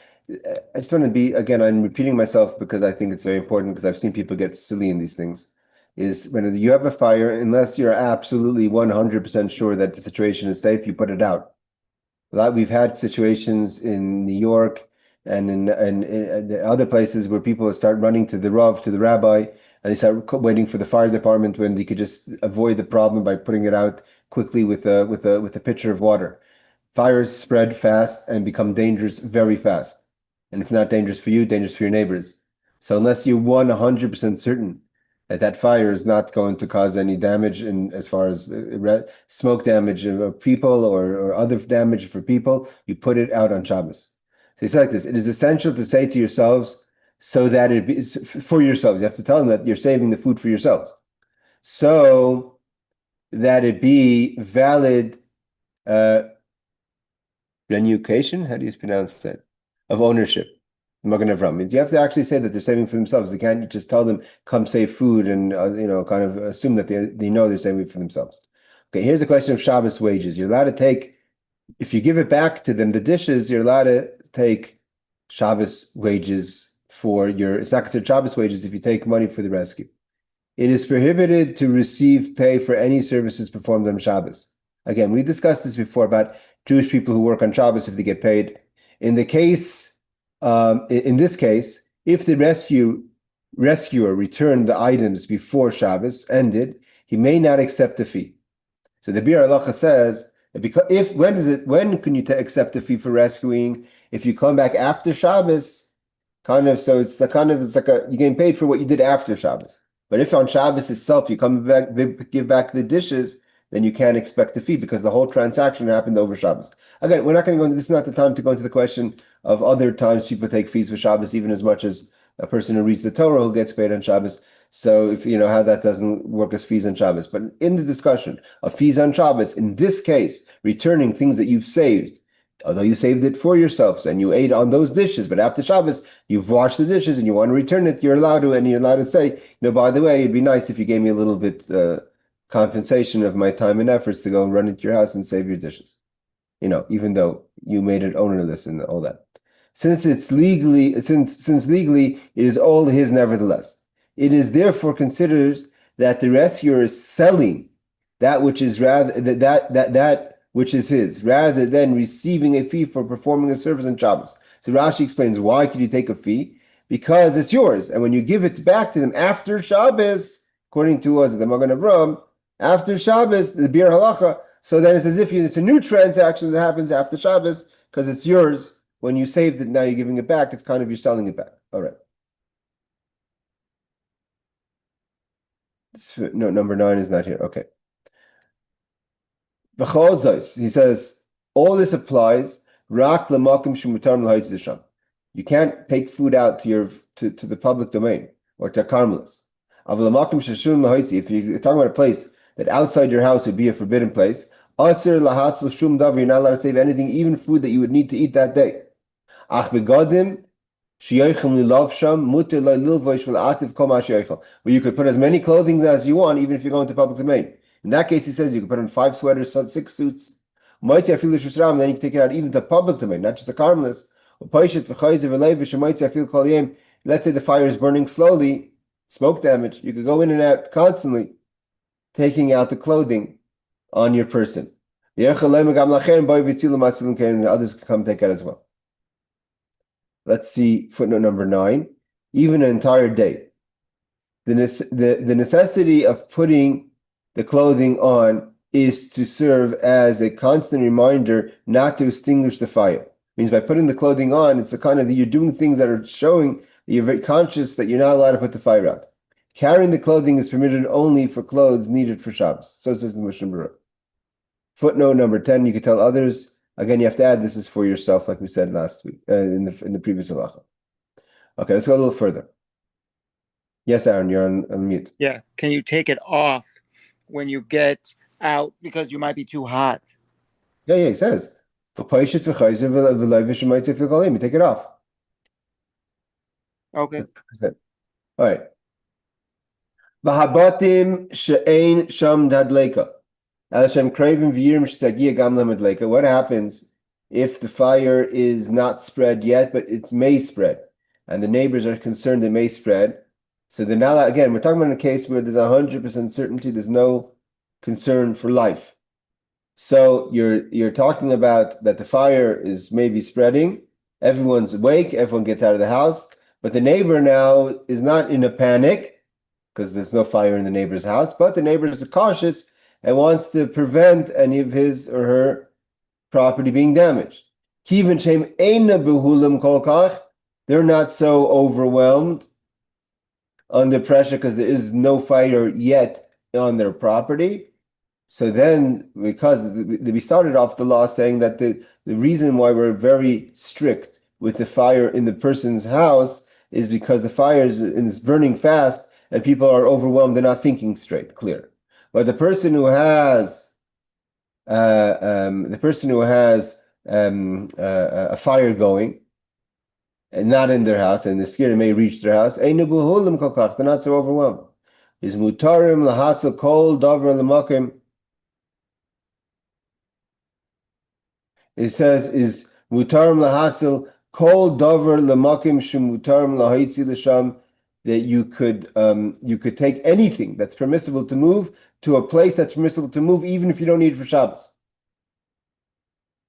I just want to again, I'm repeating myself because I think it's very important, because I've seen people get silly in these things, is when you have a fire, unless you're absolutely 100% sure that the situation is safe, you put it out. We've had situations in New York and in other places where people start running to the Rav, to the rabbi, and they start waiting for the fire department when they could just avoid the problem by putting it out quickly with a pitcher of water. Fires spread fast and become dangerous very fast. And if not dangerous for you, dangerous for your neighbors. So unless you're 100% certain that fire is not going to cause any damage in as far as smoke damage of people or other damage for people, you put it out on Shabbos. So it's like this. It is essential to say to yourselves, so that it's for yourselves. You have to tell them that you're saving the food for yourselves. So that it be valid renunciation, how do you pronounce that? Of ownership. Magen Avram means you have to actually say that they're saving for themselves. They can't just tell them come save food and kind of assume that they know they're saving for themselves. Okay, here's a question of Shabbos wages. You're allowed to take, if you give it back to them, the dishes, you're allowed to take Shabbos wages it's not considered Shabbos wages if you take money for the rescue. It is prohibited to receive pay for any services performed on Shabbos. Again, we discussed this before about Jewish people who work on Shabbos if they get paid. In this case, if the rescuer returned the items before Shabbos ended, he may not accept a fee. So the Bir Halacha says that when can you accept a fee for rescuing? If you come back after Shabbos, so it's like you're getting paid for what you did after Shabbos. But if on Shabbos itself you come back, give back the dishes, then you can't expect a fee because the whole transaction happened over Shabbos. Again, we're not going to go into this. Is not the time to go into the question of other times people take fees for Shabbos, even as much as a person who reads the Torah who gets paid on Shabbos. So if you know how that doesn't work as fees on Shabbos. But in the discussion of fees on Shabbos, in this case, returning things that you've saved, although you saved it for yourselves and you ate on those dishes, but after Shabbos, you've washed the dishes and you want to return it, you're allowed to say, by the way, it'd be nice if you gave me a little bit compensation of my time and efforts to go run into your house and save your dishes. Even though you made it ownerless and all that. since legally it is all his nevertheless. It is therefore considered that the rescuer is selling that which is that which is his, rather than receiving a fee for performing a service on Shabbos. So Rashi explains, why could you take a fee? Because it's yours, and when you give it back to them after Shabbos, according to us, the Magen Avraham, after Shabbos, the Bir Halacha, so then it's as if it's a new transaction that happens after Shabbos, because it's yours. When you saved it, now you're giving it back. It's kind of you're selling it back. All right. No, number 9 is not here. Okay. He says, all this applies. Rak lemakim shumutar l'hayitz d'sham. You can't take food out to the public domain or to a carmelis. If you're talking about a place that outside your house would be a forbidden place, asir lahasl shum davar, you're not allowed to save anything, even food that you would need to eat that day. Ach begadim sheyoichem lilavsham muter lilvosh v'la'ativ kol ma sheyoichel. Where you could put as many clothing as you want, even if you're going to public domain. In that case, he says you can put on 5 sweaters, 6 suits. Then you can take it out even to public domain, not just the carmelis. Let's say the fire is burning slowly, smoke damage. You could go in and out constantly, taking out the clothing on your person. And others can come take it as well. Let's see footnote number 9. Even an entire day. The necessity of putting the clothing on is to serve as a constant reminder not to extinguish the fire. It means by putting the clothing on, it's a kind of, you're doing things that are showing that you're very conscious that you're not allowed to put the fire out. Carrying the clothing is permitted only for clothes needed for Shabbos. So says the Mishnah Berurah. Footnote number 10, you could tell others. Again, you have to add this is for yourself, like we said last week, in the previous halacha. Okay, let's go a little further. Yes, Aaron, you're on mute. Yeah. Can you take it off when you get out because you might be too hot? Yeah, he says. You take it off. Okay. All right. V'habatim she'ein sham dadleka. What happens if the fire is not spread yet, but it may spread, and the neighbors are concerned it may spread? So then now, again, we're talking about a case where there's 100% certainty, there's no concern for life. So you're talking about that the fire is maybe spreading, everyone's awake, everyone gets out of the house, but the neighbor now is not in a panic because there's no fire in the neighbor's house, but the neighbor is cautious and wants to prevent any of his or her property being damaged. They're not so overwhelmed under pressure because there is no fire yet on their property. So then, because we started off the law saying that the reason why we're very strict with the fire in the person's house is because the fire is burning fast and people are overwhelmed, they're not thinking straight, clear. But the person who has a fire going and not in their house, and they're scared it may reach their house, they're not so overwhelmed. Is mutarim lahatzel kol davar lemakim. It says is mutarim lahatzel kol davar lemakim shemutarim lahitzi l'sham, that you could take anything that's permissible to move to a place that's permissible to move, even if you don't need it for Shabbos.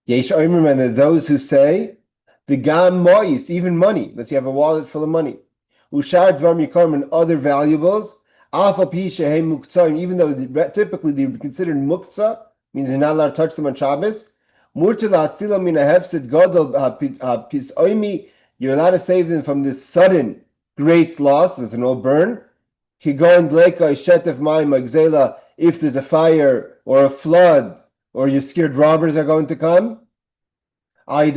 Yesh oimrim, and those who say the gam mois, even money. Let's say you have a wallet full of money, ushar dvar mikarm, and other valuables. Alpha pi shehem muktzah, even though typically they're considered muktzah, means you're not allowed to touch them on Shabbos. Murtul hatzila min hafsid gadol hapis oimi, you're allowed to save them from this sudden great loss. There's an old burn. If there's a fire or a flood or you're scared robbers are going to come. If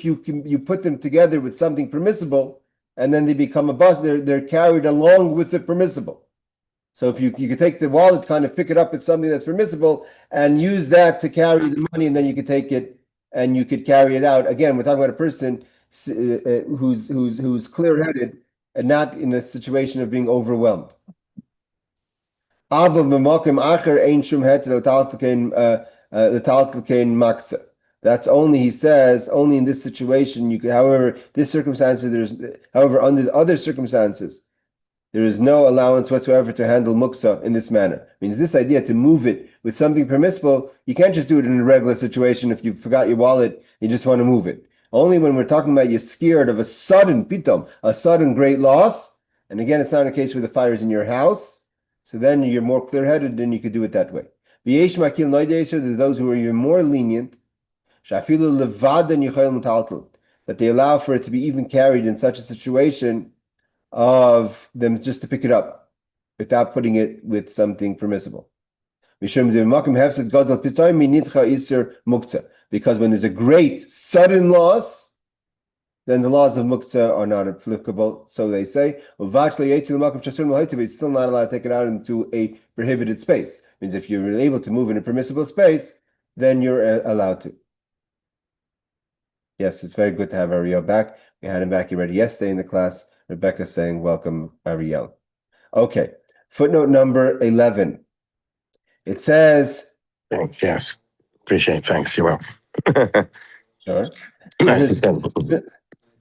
you put them together with something permissible and then they become a bus, they're carried along with the permissible. So if you could take the wallet, kind of pick it up with something that's permissible and use that to carry the money, and then you could take it and you could carry it out. Again, we're talking about a person who's clear-headed and not in a situation of being overwhelmed. That's only, he says, only in this situation you could, however, under the other circumstances, there is no allowance whatsoever to handle muksa in this manner. It means this idea to move it with something permissible, you can't just do it in a regular situation. If you forgot your wallet, you just want to move it. Only when we're talking about you're scared of a sudden great loss. And again, it's not a case where the fire is in your house. So then you're more clear-headed, then you could do it that way. There's those who are even more lenient, that they allow for it to be even carried in such a situation of them just to pick it up without putting it with something permissible. Because when there's a great sudden loss, then the laws of muktzah are not applicable, so they say. But it's still not allowed to take it out into a prohibited space. It means if you're able to move in a permissible space, then you're allowed to. Yes, it's very good to have Ariel back. We had him back already yesterday in the class. Rebecca saying, welcome, Ariel. Okay, footnote number 11. It says... Thanks, yes. Appreciate it. Thanks, you're welcome. Sure.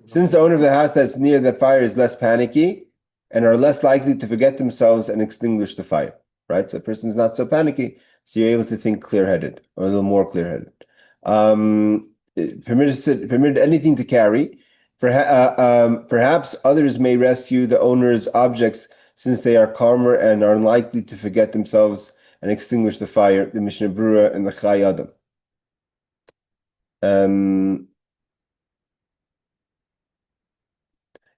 Since the owner of the house that's near the fire is less panicky and are less likely to forget themselves and extinguish the fire, right? So a person's not so panicky, so you're able to think clear-headed, or a little more clear-headed. Permitted anything to carry. Perhaps others may rescue the owner's objects since they are calmer and are unlikely to forget themselves and extinguish the fire, the Mishnah Berurah and the Chai Adam.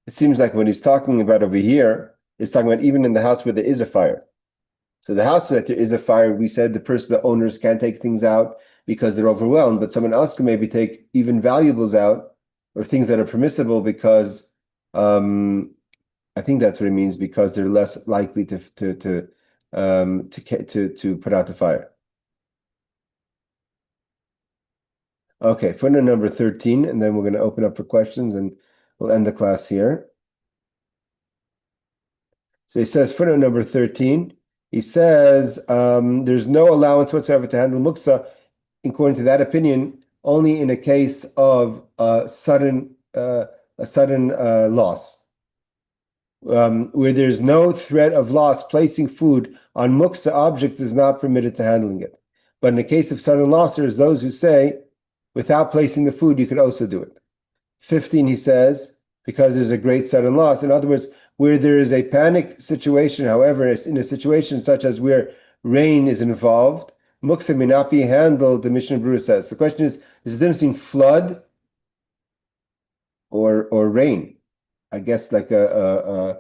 It seems like what he's talking about over here is talking about even in the house where there is a fire. So the house that there is a fire, we said the owners can't take things out because they're overwhelmed, but someone else can maybe take even valuables out or things that are permissible because I think that's what it means, because they're less likely to put out the fire. Okay, footnote number 13, and then we're going to open up for questions and we'll end the class here. So he says, footnote number 13, he says, there's no allowance whatsoever to handle muksa, according to that opinion, only in a case of a sudden loss. Where there's no threat of loss, placing food on muksa object is not permitted to handling it. But in the case of sudden loss, there's those who say, without placing the food, you could also do it. 15, he says, because there's a great sudden loss. In other words, where there is a panic situation, however, in a situation such as where rain is involved, muksa may not be handled, the Mishnah Berurah says. The question is the difference between flood or rain? I guess like rain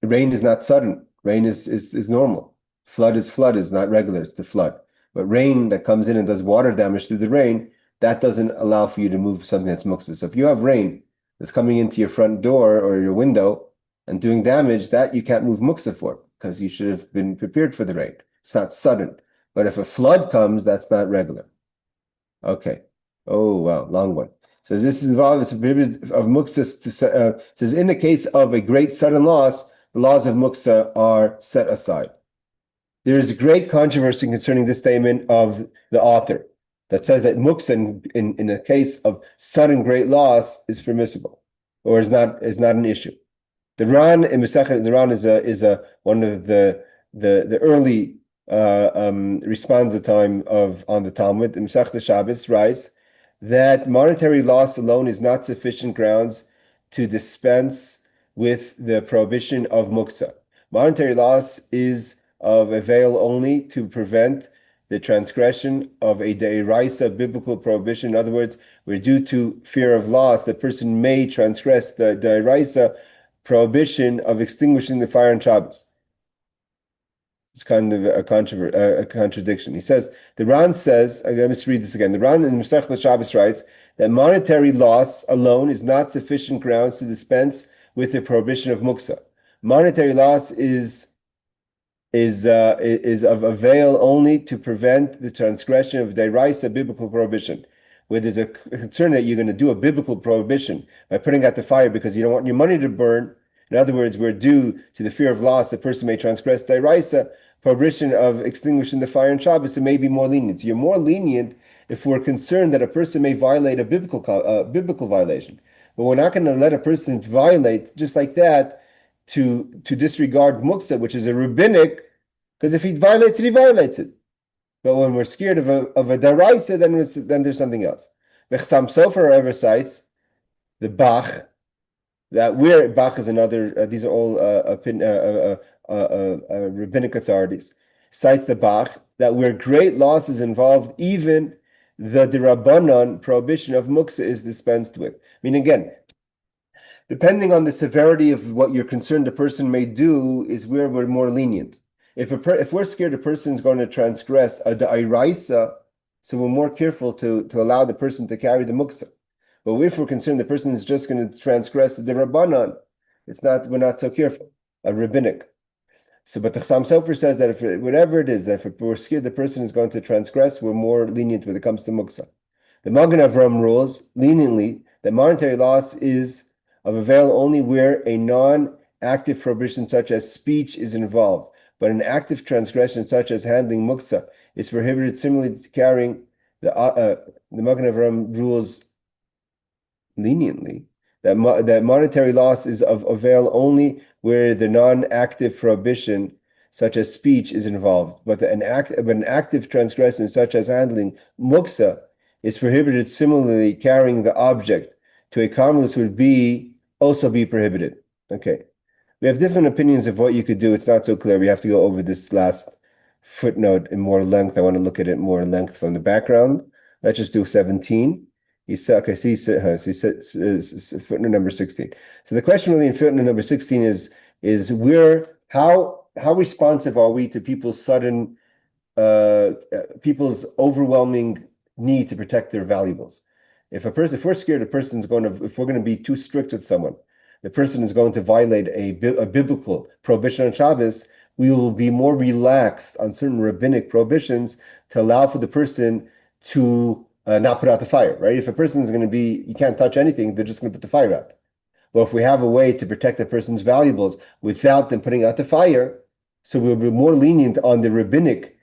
is not sudden. Rain is normal. Flood is not regular, it's the flood. But rain that comes in and does water damage through the rain, that doesn't allow for you to move something that's muksa. So if you have rain that's coming into your front door or your window and doing damage, that you can't move muksa for, because you should have been prepared for the rain. It's not sudden. But if a flood comes, that's not regular. Okay. Oh, wow, long one. So this is involved, it's a prohibited of muksa says in the case of a great sudden loss, the laws of muksa are set aside. There is a great controversy concerning this statement of the author that says that muksa in a case of sudden great loss is permissible or is not an issue. The Ran in Masechet, the Ran is one of the early responsa time on the Talmud. In Masechet Shabbos writes that monetary loss alone is not sufficient grounds to dispense with the prohibition of muksa. Monetary loss is of avail only to prevent the transgression of a deiraisa biblical prohibition. In other words, where due to fear of loss, the person may transgress the deiraisa prohibition of extinguishing the fire on Shabbos. It's kind of a contradiction. He says, the Ran says, let me read this again. The Ran in Masechet Shabbos writes that monetary loss alone is not sufficient grounds to dispense with the prohibition of muksa. Monetary loss is of avail only to prevent the transgression of deiraisa biblical prohibition. Where there's a concern that you're going to do a biblical prohibition by putting out the fire because you don't want your money to burn. In other words, where due to the fear of loss, the person may transgress deiraisa prohibition of extinguishing the fire on Shabbos, it may be more lenient. So you're more lenient if we're concerned that a person may violate a biblical violation. But we're not going to let a person violate just like that to disregard muksa, which is a rabbinic, because if he violates it, he violates it. But when we're scared of a daraisa, then there's something else. The Chassam Sofer, however, cites the Bach, that where Bach is another, these are all rabbinic authorities, cites the Bach, that where great loss is involved, even the Rabbanon prohibition of muksa is dispensed with. I mean, again, depending on the severity of what you're concerned the person may do is where we're more lenient. If we're scared a person is going to transgress a da'iraisa, so we're more careful to allow the person to carry the muksa. But if we're concerned the person is just going to transgress the rabbanon, we're not so careful, a rabbinic. So, but the Chassam Sofer says that whatever it is, that if we're scared the person is going to transgress, we're more lenient when it comes to muksa. The Magen Avram rules leniently that monetary loss is of avail only where a non-active prohibition such as speech is involved, but an active transgression such as handling muksa is prohibited. Similarly to carrying, the Magen Avram rules leniently that monetary loss is of avail only where the non-active prohibition such as speech is involved, but an active transgression such as handling muksa is prohibited. Similarly, carrying the object to a carmelist would also be prohibited. Okay. We have different opinions of what you could do. It's not so clear. We have to go over this last footnote in more length. I want to look at it more in length from the background. Let's just do 17. He said, okay, he said footnote number 16. So the question really in footnote number 16 is how responsive are we to people's overwhelming need to protect their valuables? If we're scared if we're going to be too strict with someone, the person is going to violate a biblical prohibition on Shabbos, we will be more relaxed on certain rabbinic prohibitions to allow for the person to not put out the fire, right? If a person is going to you can't touch anything, they're just going to put the fire out. Well, if we have a way to protect the person's valuables without them putting out the fire, so we'll be more lenient on the rabbinic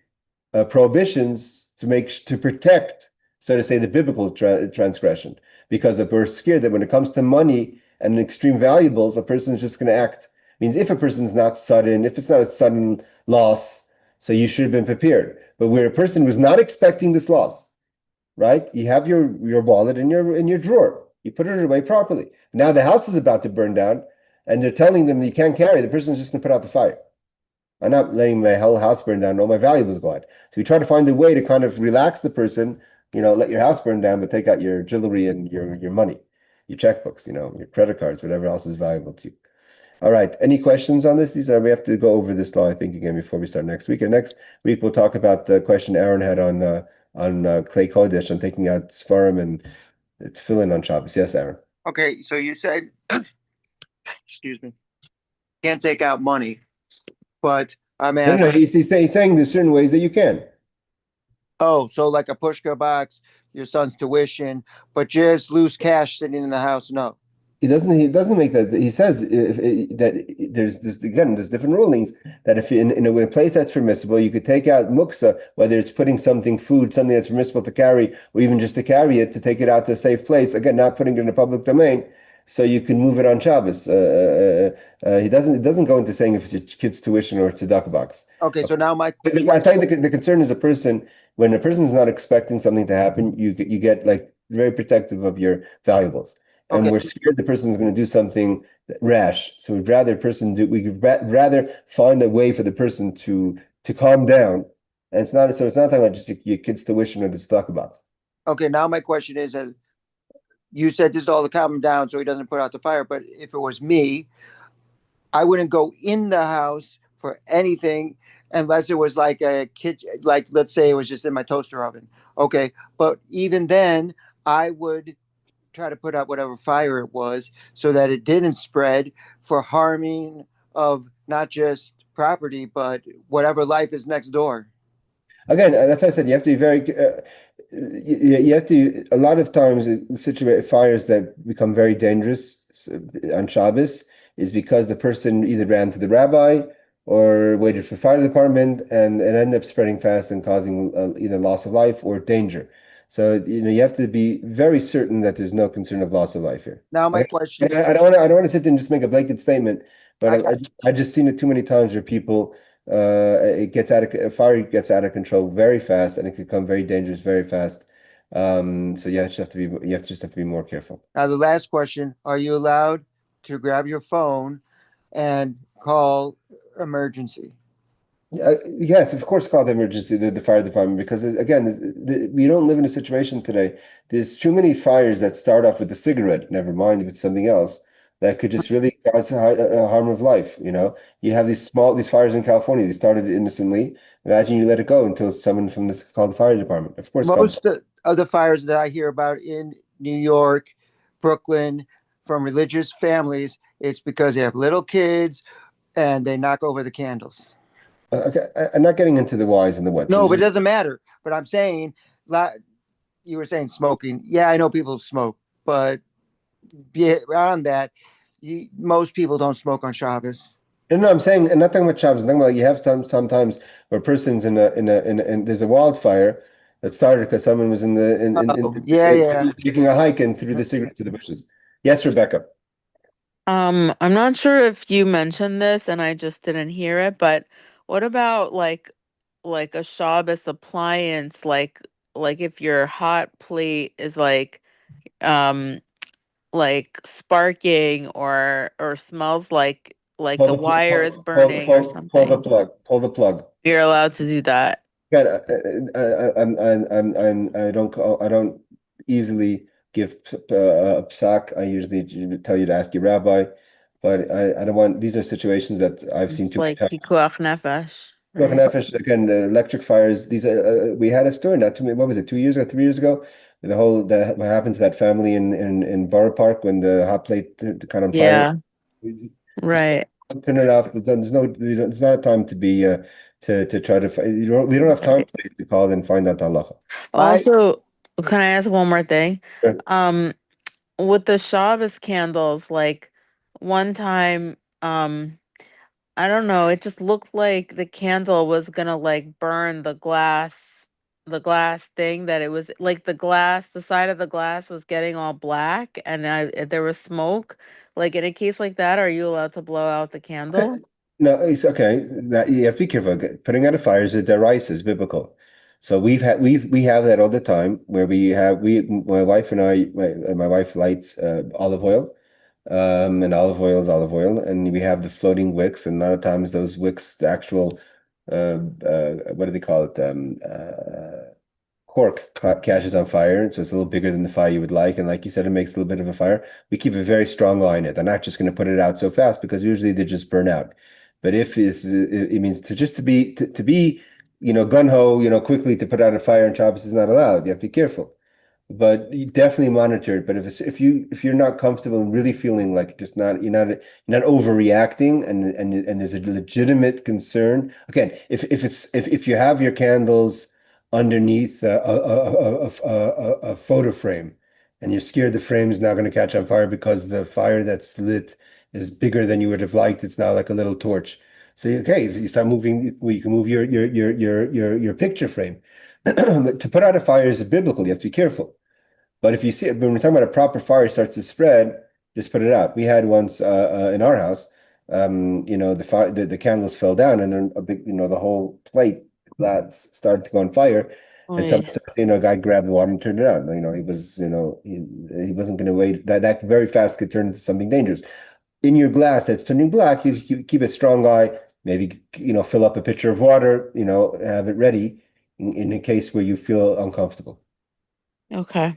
prohibitions to protect, so to say, the biblical transgression. Because if we're scared that when it comes to money and extreme valuables, a person is just going to act. Means if a person's not sudden, if it's not a sudden loss, so you should have been prepared. But where a person was not expecting this loss, right? You have your wallet in your drawer. You put it away properly. Now the house is about to burn down, and they're telling them that you can't carry. The person's just going to put out the fire. I'm not letting my whole house burn down. All my valuables go out. So we try to find a way to kind of relax the person. Let your house burn down, but take out your jewelry and your money, your checkbooks, your credit cards, whatever else is valuable to you. All right. Any questions on this? We have to go over this law, I think, again before we start next week. And next week we'll talk about the question Aaron had on Klei Kodesh, on taking out Sfarim and Tefillin on Shabbos. Yes, Aaron. Okay, so you said, excuse me, can't take out money, but I'm asking. No, he's saying there's certain ways that you can. Oh, so like a pushka box, your son's tuition, but just loose cash sitting in the house, no. He doesn't make that. He says that there's different rulings that if in a place that's permissible, you could take out muksa, whether it's putting something that's permissible to carry, or even just to carry it, to take it out to a safe place. Again, not putting it in a public domain, so you can move it on Shabbos. It doesn't go into saying if it's your kid's tuition or it's a tzedakah box. Okay, so now my I think the concern is when a person is not expecting something to happen, you get like very protective of your valuables. And Okay. we're scared the person is going to do something rash. So we could rather find a way for the person to calm down. And it's not talking about just your kid's tuition or the tzedakah box. Okay, now my question is, you said this is all to calm him down so he doesn't put out the fire, but if it was me, I wouldn't go in the house for anything unless it was like a kitchen, like let's say it was just in my toaster oven. Okay, but even then, I would try to put out whatever fire it was so that it didn't spread for harming of not just property, but whatever life is next door. Again, that's why I said you have to be very. You have to. A lot of times, fires that become very dangerous on Shabbos is because the person either ran to the rabbi or waited for the fire department, and it ended up spreading fast and causing either loss of life or danger. So, you have to be very certain that there's no concern of loss of life here. Now my Okay? question, I don't want to sit there and just make a blanket statement, but I I just seen it too many times where people, fire gets out of control very fast, and it can become very dangerous very fast. So you just have to be more careful. now the last question, are you allowed to grab your phone and call emergency? Yes, of course, call the emergency, the fire department, because again, we don't live in a situation today. There's too many fires that start off with a cigarette, never mind with something else, that could just really cause a harm of life. You have these fires in California. They started innocently. Imagine you let it go until someone call the fire department. Of course, call. Most of the fires that I hear about in New York, Brooklyn, from religious families, it's because they have little kids and they knock over the candles. Okay, I'm not getting into the whys and the whats. No, but it doesn't matter. But I'm saying, you were saying smoking. Yeah, I know people smoke, but beyond that, most people don't smoke on Shabbos. No, I'm saying, and not talking about Shabbos. I'm talking about you have sometimes where a person's in there's a wildfire that started because someone was Oh, yeah. taking a hike and threw the cigarette to the bushes. Yes, Rebecca. I'm not sure if you mentioned this and I just didn't hear it, but what about like a Shabbos appliance, like if your hot plate is um like sparking or smells like the wire is burning or Pull the something. plug. Pull the plug. You're allowed to do that. Again, I don't easily give a psak. I usually tell you to ask your rabbi, but I don't want. These are situations that I've seen It's too many like times. pikuach nefesh, Look, right? Nefesh, again, the electric fires. We had a story not too many. What was it? 2 years ago, 3 years ago. What happened to that family in Borough Park when the hot plate caught on fire. Yeah, Just right. turn it off. It's not a time to be to try to. We don't have time Right. to call and find out halacha. Also, can I ask one more thing? Sure. Um, with the Shabbos candles, like one time, I don't know, it just looked like the candle was gonna like burn the glass thing that it was like the side of the glass was getting all black and there was smoke. Like in a case like that, are you allowed to blow out the candle? No, it's okay. That you have to be careful. Putting out a fire is a deraisa, is biblical. So we have that all the time where my wife and my wife lights olive oil, and olive oil is olive oil, and we have the floating wicks, and a lot of times those wicks, the actual what do they call it? Cork catches on fire, so it's a little bigger than the fire you would like, and like you said, it makes a little bit of a fire. We keep a very strong eye on it. I'm not just going to put it out so fast because usually they just burn out. But if it means to be, gun ho, quickly to put out a fire in Shabbos is not allowed. You have to be careful. But you definitely monitor it. But if you're not comfortable and really feeling like just not you're not overreacting and there's a legitimate concern. Again, if you have your candles underneath a photo frame and you're scared the frame is now going to catch on fire because the fire that's lit is bigger than you would have liked, it's now like a little torch. So okay, if you start moving, well, you can move your picture frame. To put out a fire is biblical. You have to be careful. But if you see it, when we're talking about a proper fire starts to spread, just put it out. We had once in our house, the fire, the candles fell down, and then a big, the whole plate that started to go on fire. And some, Oy. a guy grabbed the water and turned it on. He was, he wasn't going to wait. That very fast could turn into something dangerous. In your glass that's turning black, you keep a strong eye. Maybe fill up a pitcher of water. Have it ready in a case where you feel uncomfortable. Okay,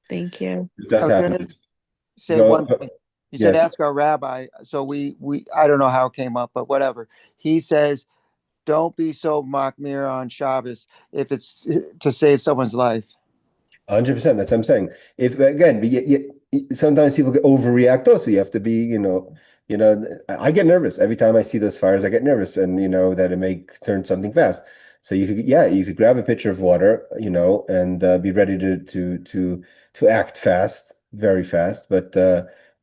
thank you. It I does was going happen. to say Go. one thing. You said Yes. ask our rabbi. So we I don't know how it came up, but whatever. He says, don't be so machmir on Shabbos if it's to save someone's life. 100%. That's what I'm saying. If again, sometimes people overreact also. You have to be, I get nervous every time I see those fires. I get nervous, and that it may turn something fast. So you could grab a pitcher of water, and be ready to act fast, very fast. But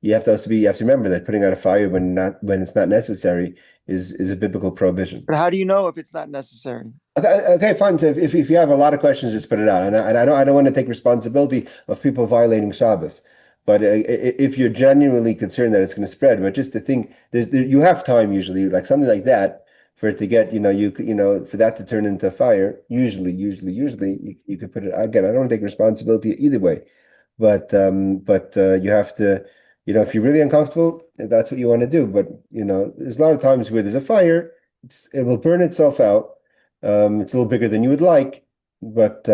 you have to remember that putting out a fire when it's not necessary is a biblical prohibition. But how do you know if it's not necessary? Okay, fine. So if you have a lot of questions, just put it out. And I don't want to take responsibility of people violating Shabbos. But if you're genuinely concerned that it's going to spread, but just to think, you have time usually, like something like that, for it to get, for that to turn into a fire. Usually, you could put it again. I don't want to take responsibility either way, but you have to, if you're really uncomfortable, that's what you want to do. But there's a lot of times where there's a fire, it will burn itself out. It's a little bigger than you would like, but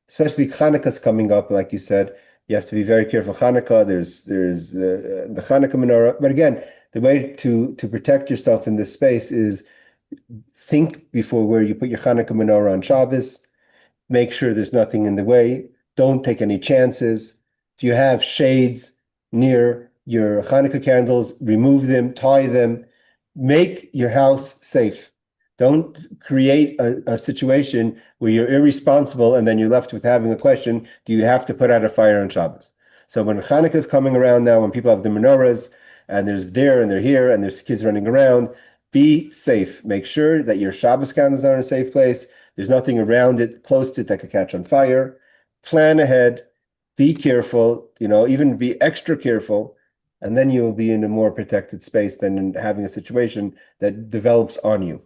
especially Hanukkah's coming up, like you said, you have to be very careful. Hanukkah, there's the Hanukkah menorah, but again, the way to protect yourself in this space is think before where you put your Hanukkah menorah on Shabbos. Make sure there's nothing in the way. Don't take any chances. If you have shades near your Hanukkah candles, remove them, tie them. Make your house safe. Don't create a situation where you're irresponsible and then you're left with having a question, do you have to put out a fire on Shabbos? So when Hanukkah is coming around now, when people have the menorahs and they're here and there's kids running around, be safe. Make sure that your Shabbos candles are in a safe place. There's nothing around it, close to it that could catch on fire. Plan ahead. Be careful, even be extra careful. And then you will be in a more protected space than in having a situation that develops on you.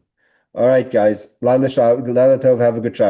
All right, guys. Laila Tov, have a good Shabbos.